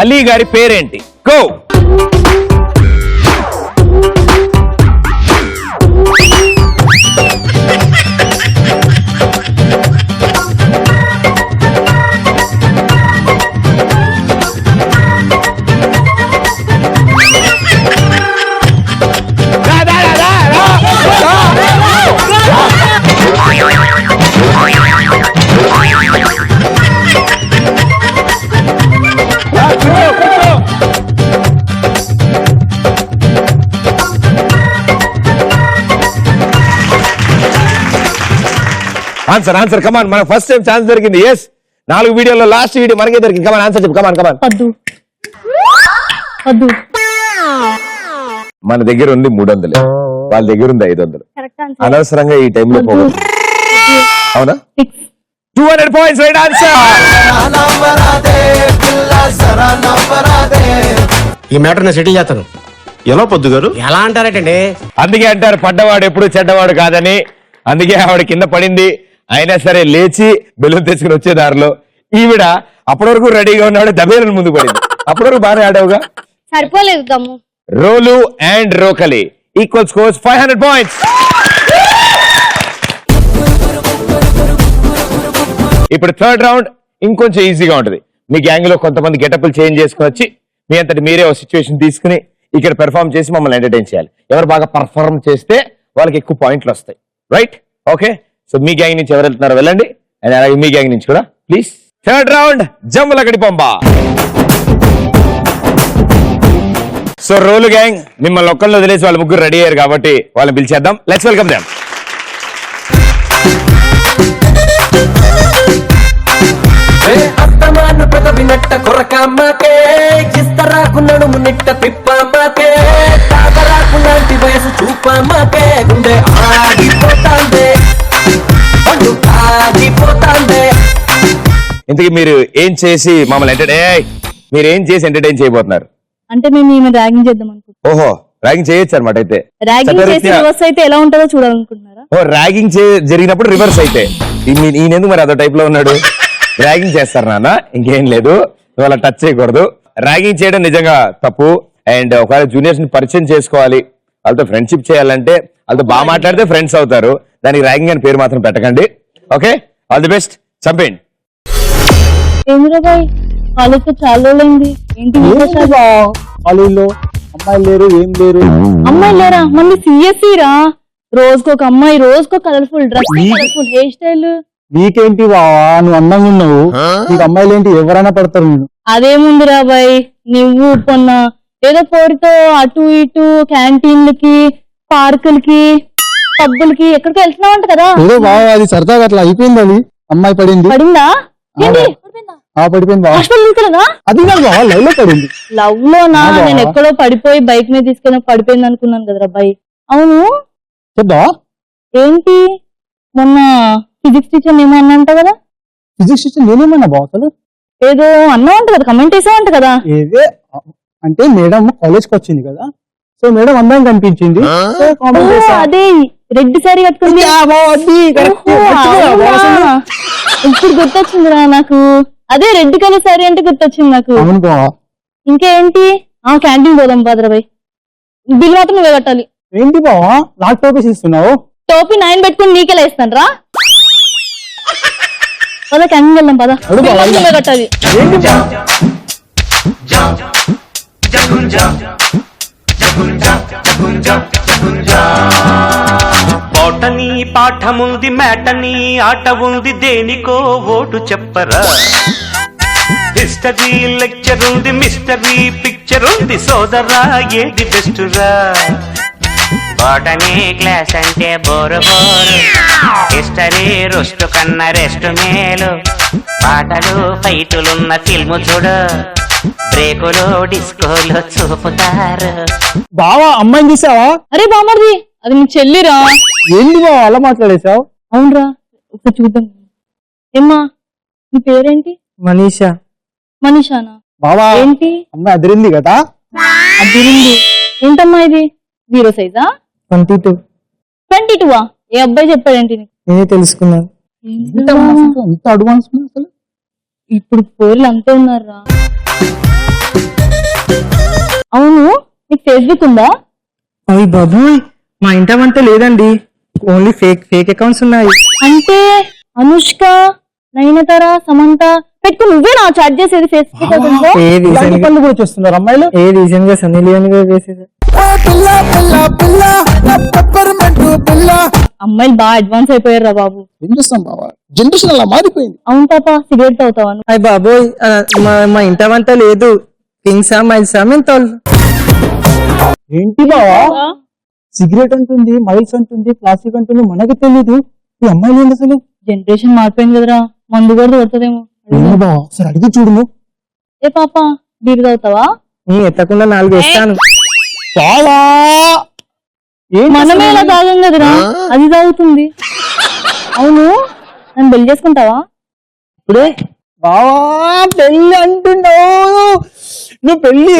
అలీ గారి పేరేంటి? గో. ఆన్సర్ ఆన్సర్ కమాన్, మన ఫస్ట్ టైం ఛాన్స్ దొరికింది. ఎస్, 4 వీడియోలో లాస్ట్ వీడియో మనకే దొరికింది. కమాన్ ఆన్సర్ చెప్పు. కమాన్ కమాన్. మన దగ్గర ఉంది 300, వాళ్ళ దగ్గర ఉంది 500. అనవసరంగా ఈ టైంలో పోగొట్టు. అవునా? 200 points రైట్ ఆన్సర్. ఈ మ్యాటర్ నేను సెటిల్ చేస్తాను. ఎలా పొద్దు గారు? ఎలా అంటారటండి? అందుకే అంటారు పడ్డవాడు ఎప్పుడు చెడ్డవాడు కాదని. అందుకే ఆవిడ కింద పడింది, అయినా సరే లేచి బెలూన్ తెచ్చుకుని వచ్చే దారిలో ఈవిడ అప్పటి వరకు రెడీగా ఉన్నాడు, దబేలను ముందు పడింది. అప్పటి వరకు బాగానే ఆడావుగా. సరిపోలేదు దమ్ము. రోలు అండ్ రోకలి ఈక్వల్ స్కోర్స్ 500 points. ఇప్పుడు థర్డ్ రౌండ్ ఇంకొంచెం ఈజీగా ఉంటుంది. మీ గ్యాంగ్ లో కొంతమంది గెటప్లు చేంజ్ చేసుకుని వచ్చి మీ అంతటి మీరే ఒక సిచ్యువేషన్ తీసుకుని ఇక్కడ పెర్ఫార్మ్ చేసి మమ్మల్ని ఎంటర్టైన్ చేయాలి. ఎవరు బాగా పర్ఫార్మ్ చేస్తే వాళ్ళకి ఎక్కువ పాయింట్లు వస్తాయి. రైట్? ఓకే, సో మీ గ్యాంగ్ నుంచి ఎవరు వెళ్తున్నారో వెళ్ళండి, అండ్ అలాగే మీ గ్యాంగ్ నుంచి కూడా ప్లీజ్. థర్డ్ రౌండ్ జమ్ములకడి పంప. సో రోలు గ్యాంగ్ మిమ్మల్ని ఒక్కళ్ళు వదిలేసి వాళ్ళ ముగ్గురు రెడీ అయ్యారు కాబట్టి వాళ్ళని పిలిచేద్దాం. Let's welcome them. అస్తమాను పెదవి నట్ట కొరకమ్మకే, ఇస్తరాకు నడుము నిట్ట తిప్పమ్మకే, తాగరాకు లాంటి వయసు చూపమ్మకే, గుండె ఆగిపోతాందే, పండు ఆగిపోతాందే. ఇంతకీ మీరు ఏం చేసి మమ్మల్ని మీరు ఏం చేసి ఎంటర్టైన్ చేయబోతున్నారు? అంటే మేము ర్యాగింగ్ చేద్దాం అనుకుంటున్నాం. ఓహో, ర్యాగింగ్ చేయొచ్చు అనమాట. అయితే ర్యాగింగ్ చేసి రివర్స్ అయితే ఎలా ఉంటుందో చూడాలనుకుంటున్నారా? ఓ, ర్యాగింగ్ జరిగినప్పుడు రివర్స్ అయితే ఈయనెందుకు మరి అదో టైప్ లో ఉన్నాడు? ర్యాగింగ్ చేస్తారు నాన్న, ఇంకేం లేదు, వాళ్ళ టచ్ చేయకూడదు. ర్యాగింగ్ చేయడం నిజంగా తప్పు. అండ్ ఒకవేళ జూనియర్స్ ని పరిచయం చేసుకోవాలి, వాళ్ళతో ఫ్రెండ్షిప్ చేయాలంటే వాళ్ళతో బాగా మాట్లాడితే ఫ్రెండ్స్ అవుతారు. దానికి ర్యాగింగ్ అని పేరు మాత్రం పెట్టకండి. Okay, all the best. చంపేయండి. ఏంద్రా బాయ్, కాలేజ్ తో చాలా రోజులైంది, ఏంటి కాలేజీలో అమ్మాయిలు లేరు, ఏం లేరు. అమ్మాయి లేరా? మళ్ళీ సిఎస్సి రా, రోజుకొక అమ్మాయి, రోజుకో colourful dress, colourful hair style. నీకేంటి బావా, నువ్వు అందంగా ఉన్నావు, నీకు అమ్మాయిలు ఏంటి ఎవరైనా పడతారు. నేను అదేముందిరా బాయ్, నువ్వు పొన్న ఏదో పోడితో అటు ఇటు క్యాంటీన్లకి, పార్కులకి, పబ్బులకి ఎక్కడికి వెళ్తున్నావు అంట కదా. ఏదో బావా, అది సరదాగా అట్లా అయిపోయింది. అది అమ్మాయి పడింది. పడిందా? పడిపోయింది బావా. అది కాదు బావా, లవ్ లో పడింది. లవ్ లోనా? నేను ఎక్కడో పడిపోయి బైక్ మీద తీసుకెళ్ళి పడిపోయింది అనుకున్నాను కదరా బాయ్. అవును చెప్దా ఏంటి, మొన్న ఫిజిక్స్ టీచర్ ఏమో అన్నంట కదా? ఫిజిక్స్ టీచర్ నేనేమన్నా బావ? అసలు ఏదో అన్నా అంట కదా, కమెంట్ వేసావంట కదా? ఏదే అంటే మేడం కాలేజ్కి వచ్చింది కదా, సో మేడం అందంగా కనిపించింది. అదే రెడ్ సారీ కట్టుకుంది. ఇప్పుడు గుర్తొచ్చిందిరా నాకు, అదే రెడ్ కలర్ సారీ అంటే గుర్తొచ్చింది నాకు. ఇంకేంటి, క్యాంటీన్ పోదాం బాద్రాబాయ్, బిల్ మాత్రం నువ్వే కట్టాలి. ఏంటి బావా నాకు టోపీస్ ఇస్తున్నావు? టోపీ 9 పెట్టుకుని నీకెలా ఇస్తాను రా. పద క్యాంటీన్ వెళ్దాం, పద, నువ్వే కట్టాలి. బోటనీ పాఠముంది, మేటనీ ఆట ఉంది, దేనికో ఓటు చెప్పరా. హిస్టరీ లెక్చర్ ఉంది, మిస్టరీ పిక్చర్ ఉంది, సోదరా ఏది బెస్ట్ రా. బోటనీ క్లాస్ అంటే బోరు బోరు, హిస్టరీ రుస్టు కన్నా రెస్ట్ మేలు, పాటలు ఫైటులున్న ఫిల్ము చూడు, బ్రేకులు డిస్కోలు చూపుతారు. బావా అమ్మాయిని చూసావా? అరే బామర్ది, అది నీ చెల్లిరా. ఏంటి బావ అలా మాట్లాడేశావు? అవునరా, ఒకసారి చూద్దాం. ఏమ్మా నీ పేరేంటి? మనీషా. మనీషానా? బావా ఏంటి అమ్మాయి అదిరింది కదా? అదిరింది. ఏంటమ్మా ఇది? 0 సైజా? 22. 22వా? ఏ అబ్బాయి చెప్పాడేంటి నీకు? నేనే తెలుసుకున్నాను. ఎంత అడ్వాన్స్ అసలు. ఇప్పుడు పోర్లు అంతే ఉన్నారా? అవును, నీకు ఫేస్బుక్ ఉందా? అయ్యి బాబోయ్, మా ఇంటమంతా లేదండి, ఓన్లీ ఫేక్ అకౌంట్స్ ఉన్నాయి. అంటే అనుష్క, నయనతార, సమంత పెట్టుకుని నువ్వే నా చాట్ చేసేది ఫేస్బుక్ అకౌంట్ లో? పనులు కూడా చేస్తున్నారు అమ్మాయిలు. ఏ రీసెంట్ గా సన్నీ లియోన్ గా చేసేది. అమ్మాయిలు బాగా అడ్వాన్స్ అయిపోయారు బాబు. ఏం చేస్తాం బాబా, జనరేషన్ అలా మారిపోయింది. అవును పాప, సిగరెట్ తాగుతావా? అయ్యి బాబోయ్, మా ఇంటమంతా లేదు. కింగ్సా మైల్సా మెంతాల్. ఏంటి బావా, సిగరెట్ అంటుంది, మైల్స్ అంటుంది, ప్లాస్టిక్ అంటుంది, మనకి తెలీదు. ఈ అమ్మాయిలు ఏంటి అసలు? జనరేషన్ మారిపోయింది కదరా, మందు కూడా కొడుతుందేమో. బావా సరే అడిగి చూడు. ఏ పాప, బీరు తాగుతావా? ఎత్తకుండా 4 వేస్తాను. మనమే ఇలా తాగం కదరా, అది తాగుతుంది. అవును, నన్ను పెళ్లి చేసుకుంటావా? ఇప్పుడే బావా పెళ్లి అంటున్నావు, నువ్వు పెళ్లి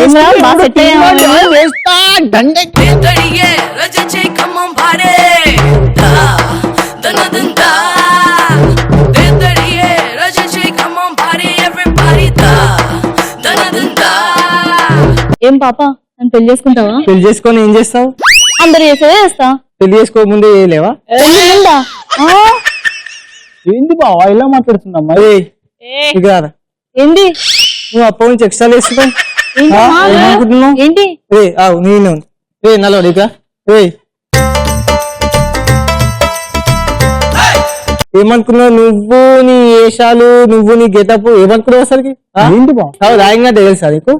ఏం పాప, నన్ను పెళ్లి చేసుకుంటావా? పెళ్లి చేసుకొని ఏం చేస్తావు? అందరు చేసేదే చేస్తా. పెళ్లి చేసుకో ముందే చేయలేవా? ఏంటి బావా ఇలా మాట్లాడుతున్నామ్మా? ఇక ఏంటి నువ్వు అప్ప నుంచి ఎక్స్ట్రా వేస్తున్నావు ఏంటి? నేను నలవాడు ఇక ఏమనుకున్నావు నువ్వు, నీ వేషాలు, నువ్వు నీ గెటప్ ఏమనుకున్నావు అసలుకి? ఏంటి బావ రాయంగా తెలుసా నీకు?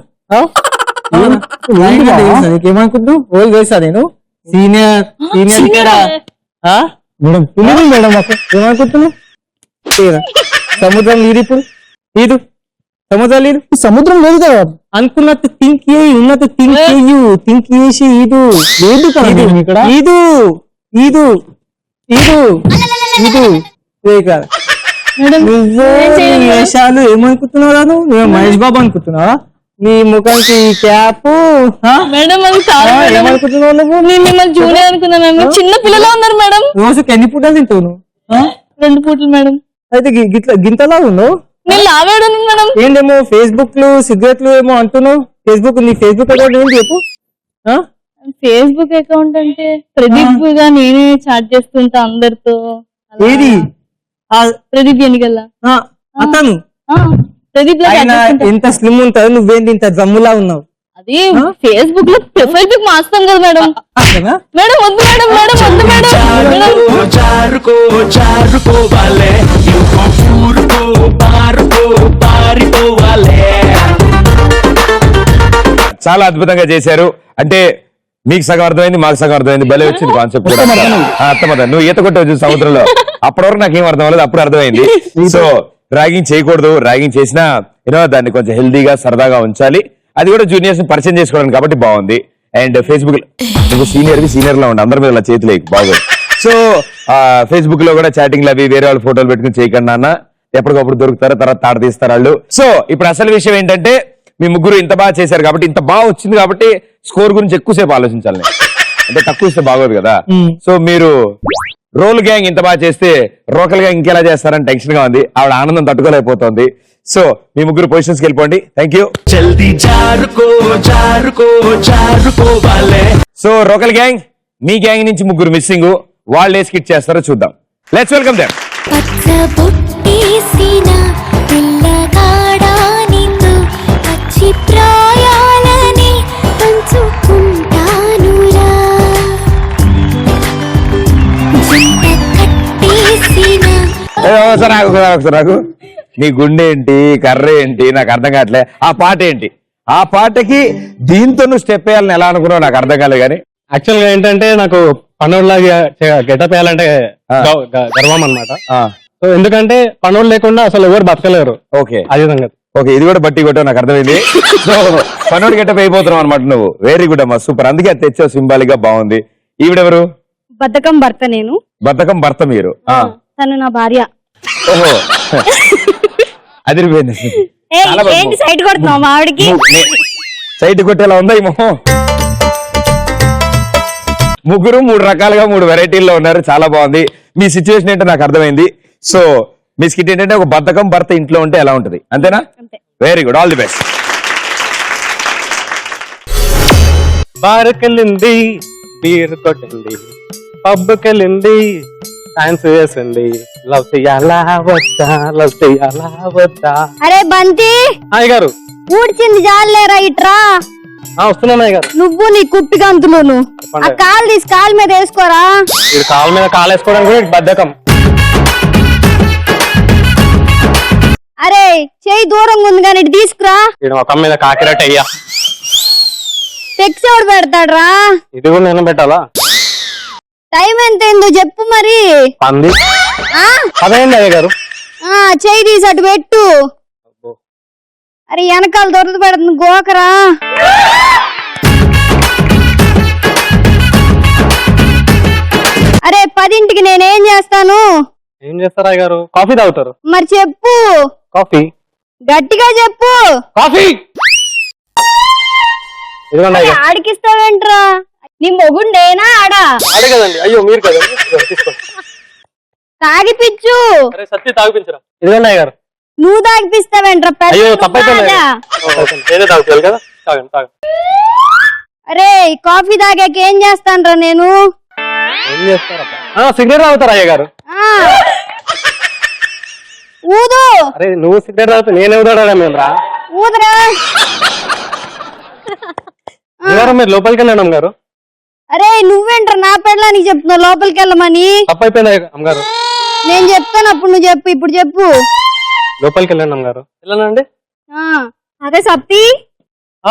ఏమనుకుంటున్నావు? ఓళ్ళు తెలుసా నేను సీనియర్ మేడం మేడం ఏమనుకుంటున్నావు? సముద్రం నీరు ఇప్పుడు లేదు, సముద్రం లేదు, సముద్రం లేదు కదా. అనుకున్నట్టు థింక్ చేయి, ఉన్నట్టు థింక్ చెయ్యు, థింక్ చేసి ఇదు లేదు ఇక్కడ ఇదు ఇదు ఇదు ఇదు కాదు. నువ్వు నీ వేషాలు ఏమనుకుంటున్నావు? నువ్వు మహేష్ బాబు అనుకుంటున్నావా? నీ ముఖానికి క్యాప్ ఏమనుకుంటున్నావు? నువ్వు మిమ్మల్ని జూనియర్ అనుకున్నా, చిన్న పిల్లలు ఉన్నారు మేడం. రోజుకి ఎన్ని పూటలు తింటావు నువ్వు? 2 పూటలు మేడం. అయితే గింతలా ఉన్నావు. నేను లావేడు మేడం. ఏంటేమో ఫేస్బుక్ లు సిగరెట్లు ఏమో అంటున్నావు. ఫేస్బుక్ నీ ఫేస్బుక్ అకౌంట్ ఏంటి చెప్పు? ఫేస్బుక్ అకౌంట్ అంటే ప్రదీప్ గా నేనే చాట్ చేస్తుంటా అందరితో. ఏది ప్రదీప్ ఎన్నికల్లా అతను ప్రదీప్ ఎంత స్లిమ్ ఉంటావు, నువ్వేంటి ఇంత జమ్ములా ఉన్నావు? అది ఫేస్బుక్ లో ప్రొఫైల్ పిక్ మార్చుతాం కదా మేడం. మేడం వద్దు మేడం, మేడం వద్దు మేడం. చాలా అద్భుతంగా చేశారు. అంటే మీకు సగం అర్థమైంది, మాకు సగం అర్థమైంది. భలే వచ్చింది కాన్సెప్ట్ కూడా. అర్థమవుతుంది. నువ్వు ఈత కొట్టవచ్చు సముద్రంలో, అప్పటి వరకు నాకేం అర్థం అవ్వలేదు, అప్పుడు అర్థమైంది. సో ర్యాగింగ్ చేయకూడదు, ర్యాగింగ్ చేసినా దాన్ని కొంచెం హెల్దీగా సరదాగా ఉంచాలి. అది కూడా జూనియర్స్ పరిచయం చేసుకోవడానికి కాబట్టి బాగుంది. అండ్ ఫేస్బుక్ నువ్వు సీనియర్ లో ఉండి అందరి మీద చేతులే బాగుంది. సో ఫేస్బుక్ లో కూడా చాటింగ్ అవి వేరే వాళ్ళు ఫోటోలు పెట్టుకుని చేయకండి అన్న, ఎప్పటికప్పుడు దొరుకుతారో తర్వాత తాట తీస్తారు వాళ్ళు. సో ఇప్పుడు అసలు విషయం ఏంటంటే మీ ముగ్గురు ఇంత బాగా చేశారు కాబట్టి, ఇంత బాగా వచ్చింది కాబట్టి స్కోర్ గురించి ఎక్కువసేపు ఆలోచించాలి. అంటే తక్కువ ఇస్తే బాగోదు కదా. సో మీరు రోల్ గ్యాంగ్ ఇంత బాగా చేస్తే రోకల్ గ్యాంగ్ ఇంకెలా చేస్తారని టెన్షన్ గా ఉంది. ఆవిడ ఆనందం తట్టుకోలేకపోతుంది. సో మీ ముగ్గురు పొజిషన్స్ కి వెళ్ళిపోండి. Thank you. సో రోకల్ గ్యాంగ్, మీ గ్యాంగ్ నుంచి ముగ్గురు మిస్సింగ్, వాళ్ళు ఏ స్కిట్ చేస్తారో చూద్దాం. Let's welcome them. నాకు నీ గుండె ఏంటి, కర్ర ఏంటి నాకు అర్థం కావట్లే. ఆ పాట ఏంటి, ఆ పాటకి దీంతో నువ్వు స్టెప్ వేయాలని ఎలా అనుకున్నావు నాకు అర్థం కాలేదు. కానీ యాక్చువల్ గా ఏంటంటే నాకు పనోళ్ళలాగా గెటప్ వేయాలంటే గర్వం అన్నమాట. సో ఎందుకంటే పనోళ్ళు లేకుండా అసలు ఎవరు బతకలేరు. ఓకే, అదే సంగతి. ఓకే, ఇది కూడా బట్టి కొట్టావు నాకు అర్థమైంది. సో పనోడు గెటప్ అయిపోతున్నావు అనమాట నువ్వు. వెరీ గుడ్ అమ్మా, సూపర్. అందుకే అది తెచ్చావు, సింబాలిక్ గా బాగుంది. ఈవిడెవరు? బద్ధకం భర్త నేను, బద్ధకం భర్త మీరు. తను నా భార్య. ఓహో అదిరిపోయింది. ఏయ్, చాలా బాగుంది. ఏంటి సైడ్ కొడుతున్నావు మా ఆవిడకి? సైట్ కొట్టేలా ఉందా ఈ మొహం? ముగ్గురు 3 రకాలుగా 3 వెరైటీల్లో ఉన్నారు. చాలా బాగుంది. మీ సిచ్యువేషన్ ఏంటో నాకు అర్థమైంది. సో మీ స్కిట్ ఏంటంటే ఒక బద్ధకం భర్త ఇంట్లో ఉంటే ఎలా ఉంటది, అంతేనా? Very good, all the best. బార్కెళ్ళింది, బీర్ కొట్టింది, పబ్కెళ్ళింది, డాన్స్ వేసింది, లవ్ చెయ్యాలా వద్దా, లవ్ చెయ్యాలా వద్దా. అరే బంతి, హాయ్ గారు ఊడ్చింది జాలేరా ఇట్రా. వస్తున్నాను గారు. నువ్వు నీ కుప్పి గంతులును ఆ కాలు తీసి కాలు మీద వేసుకోరా. ఇది కాలు మీద కాలు వేసుకోవడానికి కూడా బద్ధకం. అరే చెయ్యి దూరంగా ఉంది కానీ ఇటు తీసుకురా. ఇది ఒక మీద కాకిరెట్ అయ్యా. టెక్స్ ఎవడు పెడతాడ్రా? ఇది కూడా నేను పెట్టాలా? టైం ఎంత అయిందో చెప్పు మరి. పంది ఆ? అదేంది అయ్య గారు? చెయ్యి తీసి అటు పెట్టు. అరే వెనకాల దొరద పెడుతుంది గోకరా. అరే 10ంటికి నేనేం చేస్తాను? ఏం చేస్తారా అయ్య గారు? కాఫీ తాగుతారు. మరి చెప్పు. కాఫీ గట్టిగా చెప్పు. కాఫీ ఆడికిస్తావేంట్రా? నీ మొగుండేనా ఆడా? అడే కదండి. అయ్యో మీరు కదండి, తీసుకోండి. తాగిపిచ్చు. అరే సత్య తాగిపించరా. ఇదిగోండి అయ్య గారు. నువ్వు తాగిపిస్తావేంట్రా? అయ్యో తప్పైపోయింది. ఏదో తాగుతారు కదా, తాగండి తాగండి. అరే కాఫీ తాగాక ఏం చేస్తానురా నేను? ఏం చేస్తారా? సిగరెట్ తాగుతారా అయ్య గారు? ఊదు. అరే నువ్వు సిగరెట్ తాగుతా నేను ఊదాడా మేము రా. ఊదరా. మీరు లోపలికి వెళ్ళండి అమ్మగారు. అరే నువ్వేంట్రా నా పెళ్ళానికి చెప్తున్నావు లోపలికి వెళ్ళమని? తప్పైపోయింది అమ్మగారు. నేను చెప్తాను అప్పుడు నువ్వు చెప్పు. ఇప్పుడు చెప్పు. లోపలికి వెళ్ళండి అమ్మగారు. వెళ్ళనండి. అదే సత్తి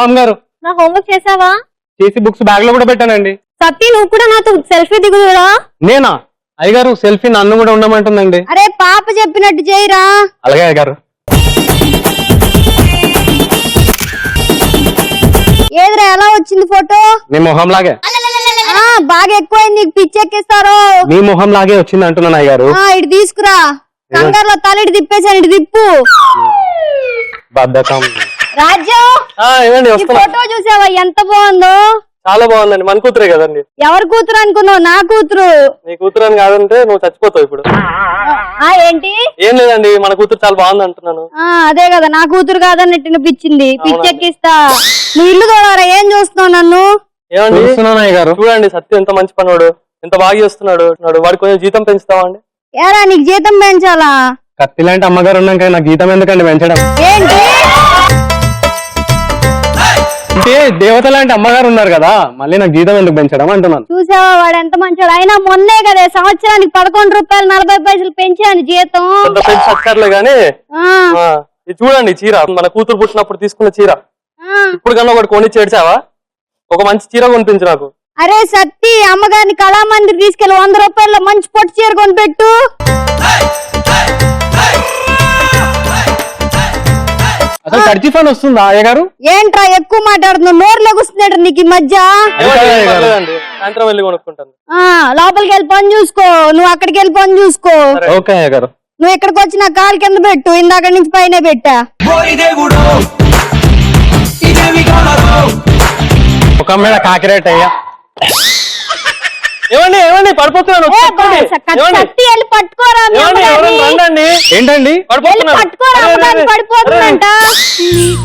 అమ్మగారు, నా హోంవర్క్ చేసావా? చేసి బుక్స్ బ్యాగ్ లో కూడా పెట్టానండి. సత్తి నువ్వు కూడా నాతో సెల్ఫీ దిగుదురా. నేనా? అయ్యగారు సెల్ఫీ నన్ను కూడా ఉండమంటుందండి. అరే పాప చెప్పినట్టు చేయరా. అలాగే అయ్యగారు. ఏదిరా ఎలా వచ్చింది ఫోటో? మీ మొహం లాగే. బాగా ఎక్కువైంది, నీకు పిచ్చెక్కిస్తారు. మీ మొహం లాగే వచ్చింది అంటున్నాను అయ్యగారు. ఇటు తీసుకురా. కంగారులో తల ఇటు తిప్పేసాను, ఇటు తిప్పు. బద్ధకం. రాజ్యం ఈ ఫోటో చూసావా ఎంత బాగుందో? చాలా బాగుందండి. మన కూతురే కదండి. ఎవరి కూతురు అనుకున్నావు? నా కూతురు. నీ కూతురు అని కాదంటే నువ్వు చచ్చిపోతావు ఇప్పుడు. ఏంటి? ఏం లేదండి, మన కూతురు చాలా బాగుంది అంటున్నాను. అదే కదా, నా కూతురు కాదన్నట్టు అనిపించింది. పిచ్చెక్కిస్తా. నువ్వు ఇల్లు తోడారా? ఏం చూస్తున్నావు నన్ను? ఏమండి చూస్తున్నాను అయ్య గారు. చూడండి సత్యం ఎంత మంచి పనుడు, ఎంత బాగా చేస్తున్నాడు. వాడికి కొంచెం జీతం పెంచుతావా అండి? ఏరా నీకు జీతం పెంచాలా? కత్తి లాంటి అమ్మగారు ఉన్నాక నాకు జీతం ఎందుకండి పెంచడం? ఏంటి? అంటే దేవత లాంటి అమ్మగారు ఉన్నారు కదా, మళ్ళీ నాకు జీతం ఎందుకు పెంచడం అంటున్నాను. చూసావా వాడు ఎంత మంచోడు. అయినా మొన్నే కదా సంవత్సరానికి 11 రూపాయలు 40 పైసలు పెంచాను జీతం. పెంచలే గానీ ఇది చూడండి చీర, మన కూతురు పుట్టినప్పుడు తీసుకున్న చీర. ఇప్పుడు కన్నా ఒకటి కొని చేడ్చావా? ఒక మంచి చీర కొనిపించు నాకు. అరే సత్తి, అమ్మగారిని కళామందిర్ తీసుకెళ్లి 100 రూపాయల్లో మంచి పొట్టు చీర కొనిపెట్టు. అసలు ఖర్చు ఫండ్ వస్తుందా అయ్య గారు? ఏంట్రా ఎక్కువ మాట్లాడుతున్నావు? నోరు లెగుస్తున్నాడు నీకు ఈ మధ్య. సాయంత్రం వెళ్ళి కొనుక్కుంటాను. లోపలికి వెళ్ళి పని చూసుకో. నువ్వు అక్కడికి వెళ్ళి పని చూసుకో. ఓకే అయ్య గారు. నువ్వు ఇక్కడికి వచ్చి నా కాలు కింద పెట్టు. ఇందాక నుంచి పైన పెట్టా. ఒక మీద కాకిరేట్ అయ్యా. ఏమండి ఏమండి పడిపోతున్నాను. పట్టుకోరా. ఏంటండి పడిపోతుందంట.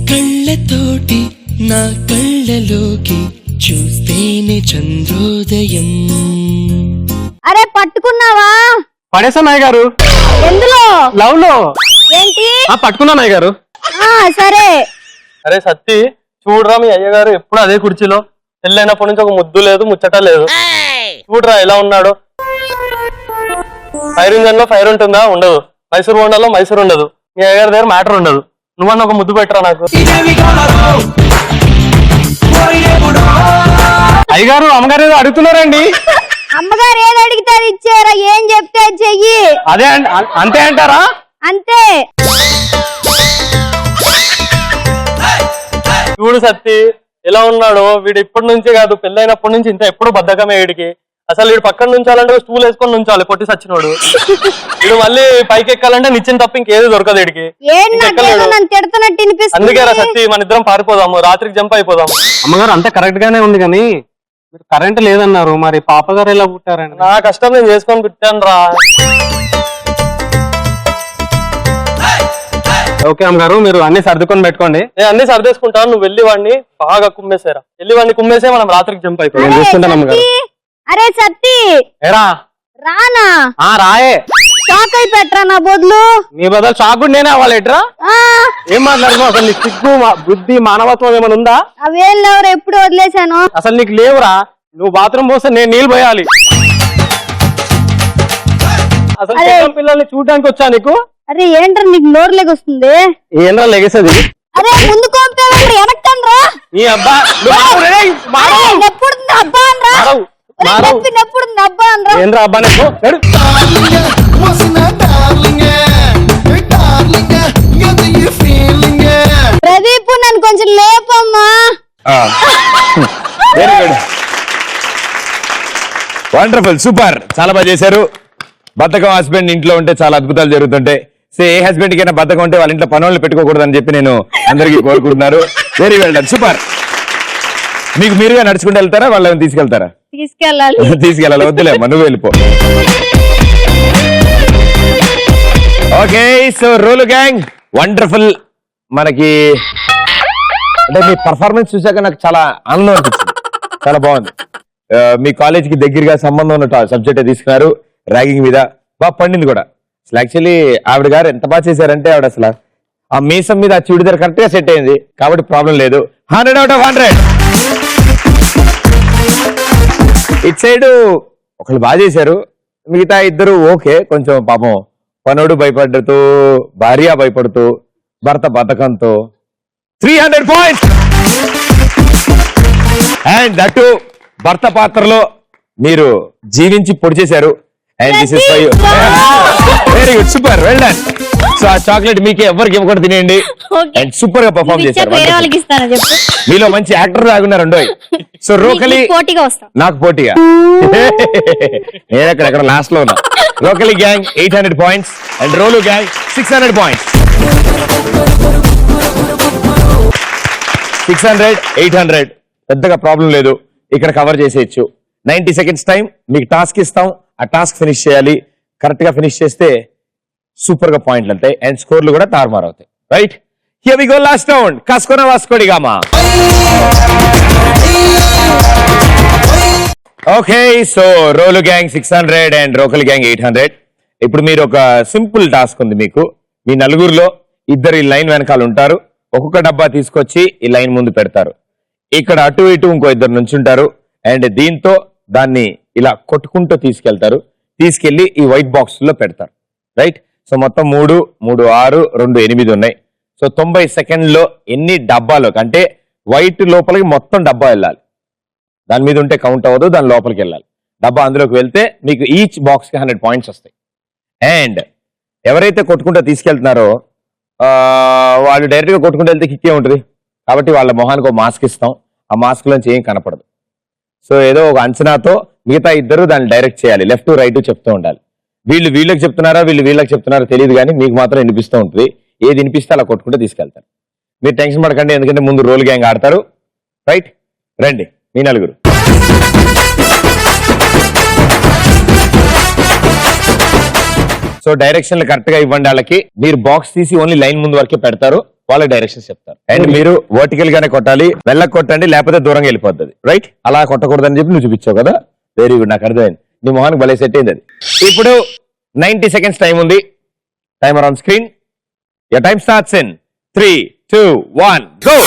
కళ్ళతోటి నా కళ్ళలోకి చూస్తేనే చంద్రోదయం. అరే పట్టుకున్నావా? పడేసాను అయ్య గారు. ఎందులో? లవ్ లో. ఏంటి? పట్టుకున్నాను అయ్య గారు. సరే. అరే సత్తి చూడరా, మీ అయ్య గారు ఎప్పుడు అదే కుర్చీలో. పెళ్ళైనప్పటి నుంచి ఒక ముద్దు లేదు, ముచ్చట లేదు. చూడరా ఎలా ఉన్నాడు. ఫైర్ ఇంజన్ లో ఫైర్ ఉంటుందా? ఉండదు. మైసూర్ బోండాలో మైసూర్ ఉండదు. మీ అయ్య గారి దగ్గర మ్యాటర్ ఉండదు. నువ్వన్న ఒక ముద్దు పెట్టరా నాకు. అయ్యగారు అమ్మగారు ఏదో అడుగుతున్నారండి. అమ్మగారు ఏది అడిగితే ఇచ్చారా? ఏం చెప్తే చెయ్యి. అదే అంతే అంటారా? అంతే. చూడు సత్తి ఎలా ఉన్నాడో. వీడు ఇప్పటి నుంచే కాదు, పెళ్ళైనప్పటి నుంచి ఇంత ఎప్పుడు బద్ధకమే వీడికి. అసలు వీడు పక్కన నుంచాలంటే స్టూల్ వేసుకొని నుంచాలి పొట్టి సచ్చినోడు. వీడు మళ్ళీ పైకి ఎక్కాలంటే నిచ్చిన తప్ప ఇంకేది దొరకదు వీడికి. అందుకే రా సత్తి మన ఇద్దరం పారిపోదాము, రాత్రికి జంప్ అయిపోదాము. అమ్మగారు అంతా కరెక్ట్ గానే ఉంది కానీ మీరు కరెంట్ లేదన్నారు, మరి పాప గారు ఎలా పుట్టారండి? నా కష్టం నేను చేసుకొని పుట్టాను రా. ఓకే అమ్మగారు, మీరు అన్ని సర్దుకొని పెట్టుకోండి. నేను అన్ని సర్దేసుకుంటాను, నువ్వు వెళ్ళి వాడిని బాగా కుమ్మేసారా. వెళ్ళి వాడిని కుమ్మేసే మనం రాత్రికి జంప్ అయిపోయాం. నేను చూస్తుంటాను అమ్మగారు. అరే సత్తి ఏరా రానా? రాయే షాక్ అయి పెట్టరా నా బదులు. నీ బదులు షాక్ కూడా నేనే అవ్వాలి ఎట్రా? ఏం మాట్లాడుతున్నావు అసలు? నీకు సిగ్గు బుద్ధి మానవత్వం ఏమైనా ఉందా? అవేం లేవురా, ఎప్పుడు వదిలేశాను. అసలు నీకు లేవురా. నువ్వు బాత్రూమ్ పోస్తే నేను నీళ్ళు పోయాలి. అసలు పిల్లల్ని చూడడానికి వచ్చా నీకు? అరే ఏంట్రా నీకు నోరు లెగొస్తుంది? ఏంద్రా లెగేసేది? అరే ముందు కొంపేవాడు వెనక్కండ్రా. నీ అబ్బా ఎప్పుడు అబ్బా అనరా? ఎప్పుడు అబ్బా అనరా? ఏంద్రా అబ్బా నీకు? ప్రదీప్ నన్ను కొంచెం లేపమ్మా. వెరీ గుడ్, వండర్ఫుల్, సూపర్, చాలా బాగా చేశారు. బద్ధకం హస్బెండ్ ఇంట్లో ఉంటే చాలా అద్భుతాలు జరుగుతుంటాయి. ఏ హస్బెండ్ కైనా బద్ధకం ఉంటే వాళ్ళ ఇంట్లో పనులు పెట్టుకోకూడదు అని చెప్పి నేను అందరికీ కోరుకుంటున్నారు. Very well done, super. మీకు మీరుగా నడుచుకుంటూ వెళ్తారా, వాళ్ళని తీసుకెళ్తారా? తీసుకెళ్ళాలి, వద్దులేమ్మా, నువ్వు వెళ్ళిపో. ఓకే, సో రోలు గ్యాంగ్ వండర్ఫుల్. మనకి అంటే మీ పర్ఫార్మెన్స్ చూసాక నాకు చాలా ఆనందం అనిపించింది, చాలా బాగుంది. మీ కాలేజీకి దగ్గరగా సంబంధం ఉన్న సబ్జెక్ట్ తీసుకున్నారు, ర్యాగింగ్ మీద బాగా పండింది కూడా. అసలు యాక్చువల్లీ ఆవిడ గారు ఎంత బాగా చేశారంటే, ఆవిడ అసలు ఆ మీసం మీద ఆ చూడిదారు కరెక్ట్ గా సెట్ అయింది కాబట్టి ప్రాబ్లం లేదు. 100 out of 100. ఇటు సైడ్ ఒకళ్ళు బాగా చేశారు, మిగతా ఇద్దరు ఓకే. కొంచెం పాపం పనుడు భయపడుతూ, భార్య భయపడుతూ, భర్త బతకంతో 300 points. అండ్ దట్ భర్త పాత్రలో మీరు జీవించి పొడి చేశారు. And this is for you. Very good, super, well done. So ఆ చాక్లెట్ మీకే ఎవరికి ఇవ్వకుండా తినేయండి. అండ్ సూపర్ గా పర్ఫార్మ్ చేశారు. మీలో మంచి యాక్టర్ రాగున్నారు. సో రోకలి నాకు పోటీగా నేను ఎక్కడ లాస్ట్ లో ఉన్నా. రోకలి gang 800 points and role gang 600 points. 600, 800 పెద్దగా ప్రాబ్లం లేదు, ఇక్కడ కవర్ చేసేయచ్చు. 90 seconds టైం మీకు టాస్క్ ఇస్తాం, ఆ టాస్క్ ఫినిష్ చేయాలి. కరెక్ట్ గా ఫినిష్ చేస్తే సూపర్ గా పాయింట్లు అంటాయి అండ్ స్కోర్లు కూడా తారుమారు అవుతాయి. Right, here we go, last round. కాస్కోన వాస్కోడిగామా. ఓకే, సో రోలు గ్యాంగ్ 600 అండ్ రోకల్ గ్యాంగ్ 800. ఇప్పుడు మీరు ఒక సింపుల్ టాస్క్ ఉంది మీకు. మీ నలుగురిలో ఇద్దరు ఈ లైన్ వెనకాల ఉంటారు. ఒక్కొక్క డబ్బా తీసుకొచ్చి ఈ లైన్ ముందు పెడతారు. ఇక్కడ అటు ఇటు ఇంకో ఇద్దరు నుంచుంటారు అండ్ దీంతో దాన్ని ఇలా కొట్టుకుంటూ తీసుకెళ్తారు. తీసుకెళ్లి ఈ వైట్ బాక్స్ లో పెడతారు. రైట్, సో మొత్తం 3, 3, 6, 2, 8 ఉన్నాయి. సో 90 సెకండ్లో ఎన్ని డబ్బాలోకి అంటే వైట్ లోపలికి మొత్తం డబ్బా వెళ్ళాలి. దాని మీద ఉంటే కౌంట్ అవ్వదు, దాని లోపలికి వెళ్ళాలి. డబ్బా అందులోకి వెళ్తే మీకు ఈచ్ బాక్స్ కి 100 points వస్తాయి. అండ్ ఎవరైతే కొట్టుకుంటూ తీసుకెళ్తున్నారో వాళ్ళు డైరెక్ట్ గా కొట్టుకుంటూ వెళ్తే కిక్కే ఉంటుంది కాబట్టి వాళ్ళ మొహానికి ఒక మాస్క్ ఇస్తాం. ఆ మాస్క్ లోంచి ఏం కనపడదు. సో ఏదో ఒక అంచనాతో మిగతా ఇద్దరు దాన్ని డైరెక్ట్ చేయాలి, లెఫ్ట్ రైట్ చెప్తూ ఉండాలి. వీళ్ళు వీళ్ళకి చెప్తున్నారా వీళ్ళకి చెప్తున్నారా తెలియదు కానీ మీకు మాత్రం వినిపిస్తూ ఉంటుంది. ఏది వినిపిస్తే అలా కొట్టుకుంటూ తీసుకెళ్తారు. మీరు టెన్షన్ పడకండి, ఎందుకంటే ముందు రోల్ గ్యాంగ్ ఆడతారు. రైట్, రండి మీ నలుగురు. సో డైరెక్షన్లు కరెక్ట్ గా ఇవ్వండి వాళ్ళకి. మీరు బాక్స్ తీసి ఓన్లీ లైన్ ముందు వరకే పెడతారు, వాళ్ళకి డైరెక్షన్స్ చెప్తారు. అండ్ మీరు వర్టికల్ గానే కొట్టాలి, వెళ్ళక కొట్టండి లేకపోతే దూరంగా వెళ్ళిపోతుంది. రైట్, అలా కొట్టకూడదని చెప్పి నువ్వు చూపించావు కదా, వెరీ గుడ్, నాకు అర్థమైంది. నీ మొహానికి భలే సెట్ అయింది అది. ఇప్పుడు 90 seconds టైం ఉంది. Timer on screen. Your time starts in 3, 2, 1 go.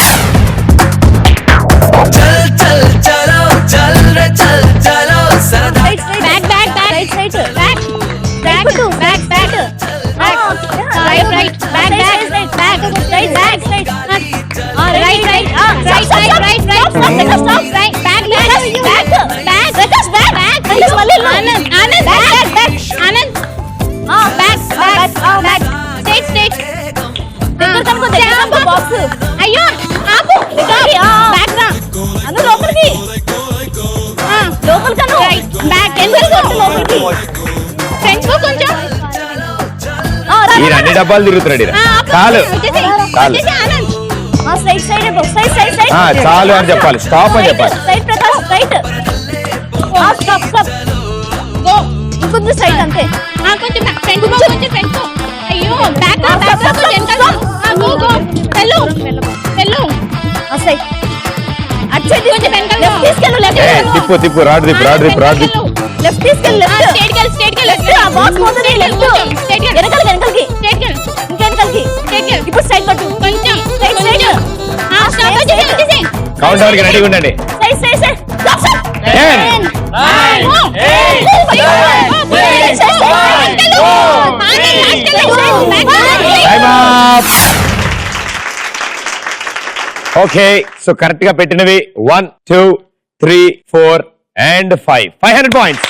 అయ్యో ఈయన అన్ని డబ్బాలు తిరుగుతున్నాడు ఈయన. చాలు చాలు side side side side side చాలు అని చెప్పాలి, స్టాప్ అని చెప్పాలి. Side Prakash side stop stop go ఇంకొంచెం సైడ్ అంతే కొంచెం ఫ్రంట్ గో కొంచెం ఫ్రంట్ గో అయ్యో బ్యాక్ బ్యాక్ వెనకాల గో గో వెళ్ళు వెళ్ళు ఆ సైడ్ అచ్చేది కొంచెం వెనకాల తీసుకెళ్ళు లెఫ్ట్ తిప్పు తిప్పు రాడ్ తిప్పు రాడ్ తిప్పు రాడ్ తిప్పు. లెఫ్ట్ తీసుకెళ్ళు లెఫ్ట్ స్ట్రైట్ కి లెఫ్ట్ ఆ బాక్స్ పోతుంది లెఫ్ట్ స్ట్రైట్ కి వెనకాలకి స్ట్రైట్ కి ఇంకెనకాలకి స్ట్రైట్ కి ఇప్పుడు సైడ్ పట్టు కొంచెం సైడ్ సైడ్ ఆ స్టాప్ చేసి కౌంట్ డౌన్ కి రెడీగా ఉండండి. Side side side 10 okay, so correct గా పెట్టినవి 1 2 3 4 and 500 పాయింట్స్.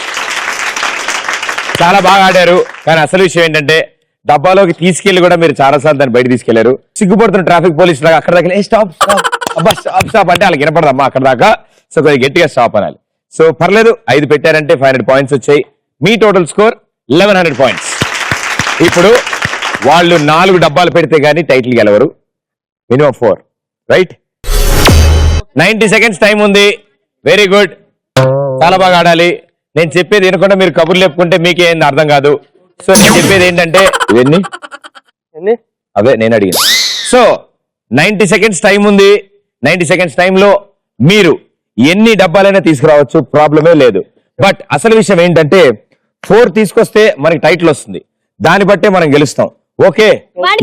చాలా బాగా ఆడారు. కానీ అసలు విషయం ఏంటంటే డబ్బాలోకి తీసుకెళ్లి కూడా మీరు చాలా సార్లు దాన్ని బయట తీసుకెళ్లారు. సిగ్గుపడుతున్న ట్రాఫిక్ పోలీసు లాగా అక్కడ దాకా స్టాప్ స్టాప్ అబ్బా స్టాప్ స్టాప్ అంటే వాళ్ళకి వినపడదమ్మా అక్కడ దాకా. సో కొద్దిగా గట్టిగా స్టాప్ అనాలి. సో పర్లేదు, 5 పెట్టారంటే 500 పాయింట్స్ వచ్చాయి. మీ టోటల్ స్కోర్ 1100 పాయింట్స్. ఇప్పుడు వాళ్ళు 4 డబ్బాలు పెడితే గానీ టైటిల్ గెలవరు. Minimum 4, right? 90 సెకండ్స్ టైం ఉంది. వెరీ గుడ్, చాలా బాగా ఆడాలి. నేను చెప్పేది వినకుండా మీరు కబుర్లు చెప్పుకుంటే మీకే ఏంది అర్థం కాదు. సో నేను చెప్పేది ఏంటంటే ఇవన్నీ అవే నేను అడిగాను. సో 90 సెకండ్స్ టైం ఉంది. 90 సెకండ్స్ టైంలో మీరు ఎన్ని డబ్బాలైనా తీసుకురావచ్చు, ప్రాబ్లమే లేదు. బట్ అసలు విషయం ఏంటంటే 4 తీసుకొస్తే మనకి టైటిల్ వస్తుంది, దాన్ని బట్టే మనం గెలుస్తాం. Okay,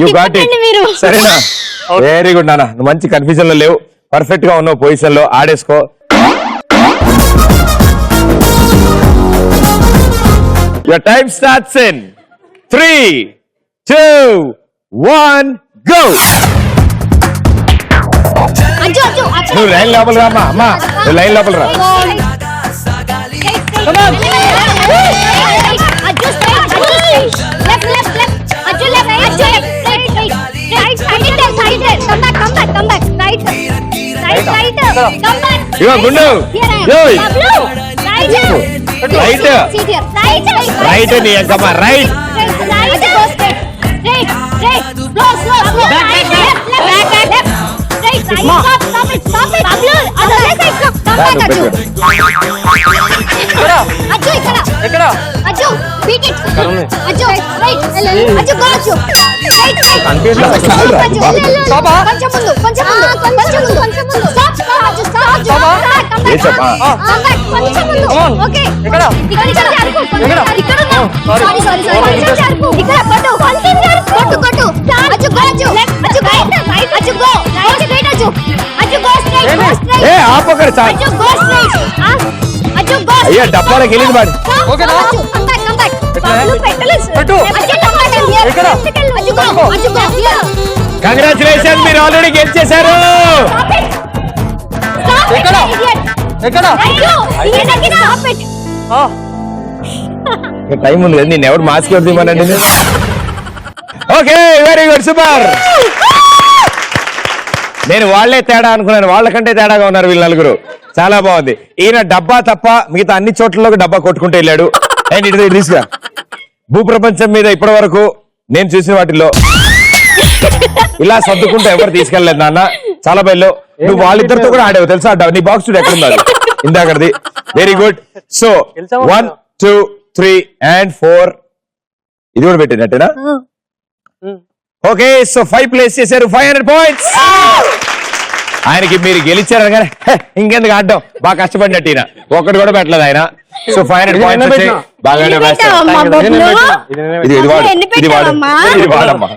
you got it. సరేనా? వెరీ గుడ్ నాన్న, నువ్వు మంచి కన్ఫ్యూజన్ లో లేవు, పర్ఫెక్ట్ గా ఉన్నావు పొజిషన్ లో. ఆడేసుకో. Your time starts in 3 2 1 go. నువ్వు లైన్ లోపల రా అమ్మా. అమ్మా నువ్వు లైన్ లోపల రా. ఇగో గుండు రైట్ రైట్ నీ అక్కమ్మ రైట్. ఆపకరు చాలు. అయ్యా డబ్బాలకు వెళ్ళింది వాడు. కంగ్రాచులేషన్, మీరు ఆల్రెడీ గెలిచేశారు. టైం ఉంది కదా, నేను ఎవరు మాస్క్ ఇవ్వమనండి. Okay, very good, super. నేను వాళ్లే తేడా అనుకున్నాను, వాళ్ళకంటే తేడాగా ఉన్నారు వీళ్ళు నలుగురు. చాలా బాగుంది. ఈయన డబ్బా తప్ప మిగతా అన్ని చోట్లలో డబ్బా కొట్టుకుంటూ వెళ్ళాడు. అండ్ ఇటు తీసుకురా. భూప్రపంచం మీద ఇప్పటి వరకు నేను చూసిన వాటిల్లో ఇలా సర్దుకుంటూ ఎవరు తీసుకెళ్లేదు నాన్న. చాలా బయలు నువ్వు వాళ్ళిద్దరితో కూడా ఆడావు తెలుసా. నీ బాక్స్ చూడు ఎక్కడ ఉన్నది ఇందాకది. Very good. సో 1 2 3 and 4 ఇది కూడా పెట్టినట్టేనా? ఓకే, సో 5 ప్లేస్ చేశారు. 500 పాయింట్స్. ఆయనకి మీరు గెలిచారు కానీ ఇంకెందుకు ఆడడం, బాగా కష్టపడినట్టు ఈయన ఒక్కటి కూడా పెట్టలేదు ఆయన. సో 500 పాయింట్స్ వచ్చాయి. బాగానే ఇది వాడమ్మా.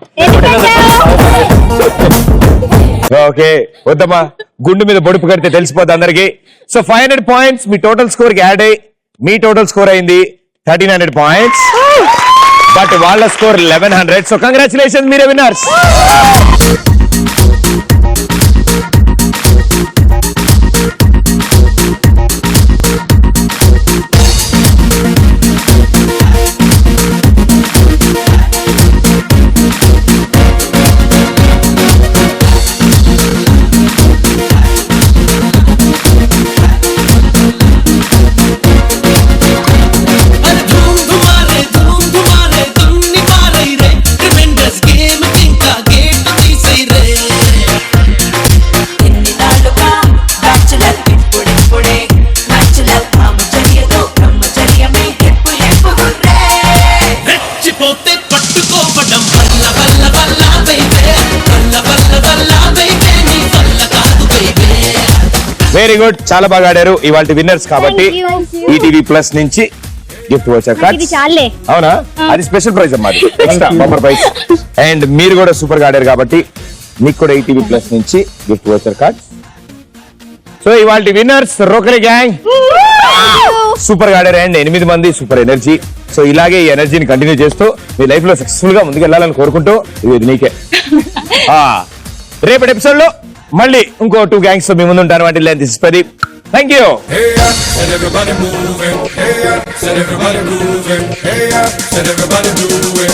ఓకే వద్దమ్మా, గుండు మీద బొడుపు కడితే తెలిసిపోద్ది అందరికి. సో 500 పాయింట్స్ మీ టోటల్ స్కోర్ కి యాడ్ అయ్యి మీ టోటల్ స్కోర్ అయింది 1300 పాయింట్స్. బట్ వాళ్ళ స్కోర్ 1100. సో కంగ్రాచులేషన్, మీరే విన్నర్స్. వెరీ గుడ్, చాలా బాగా ఆడారు. ఇవాళ విన్నర్స్ కాబట్టి ఈటీవీ ప్లస్ నుంచి గిఫ్ట్ వచ్చారు ఇది చాలే. అవునా, అది స్పెషల్ ప్రైజ్ అమ్మా, ఎక్స్ట్రా బంపర్ ప్రైజ్. అండ్ మీరు కూడా సూపర్ గా ఆడారు కాబట్టి మీకు కూడా ఈటీవీ ప్లస్ నుంచి గిఫ్ట్ వచ్చారు కార్డ్. సో ఇవాళ విన్నర్స్ రోకలి గ్యాంగ్ సూపర్ గా ఆడారు అండ్ 8 మంది సూపర్ ఎనర్జీ. సో ఇలాగే ఈ ఎనర్జీని కంటిన్యూ చేస్తూ మీ లైఫ్ లో సక్సెస్ఫుల్ గా ముందుకు వెళ్ళాలని కోరుకుంటూ ఇది నీకే. రేపటి ఎపిసోడ్ లో మళ్ళీ ఇంకో 2 గ్యాంగ్స్ తో మీ ముందు ఉంటాను. అంటే this is Pradeep, thank you. Hey yeah, said everybody moving. Hey yeah, said everybody moving. Hey yeah, said everybody do it.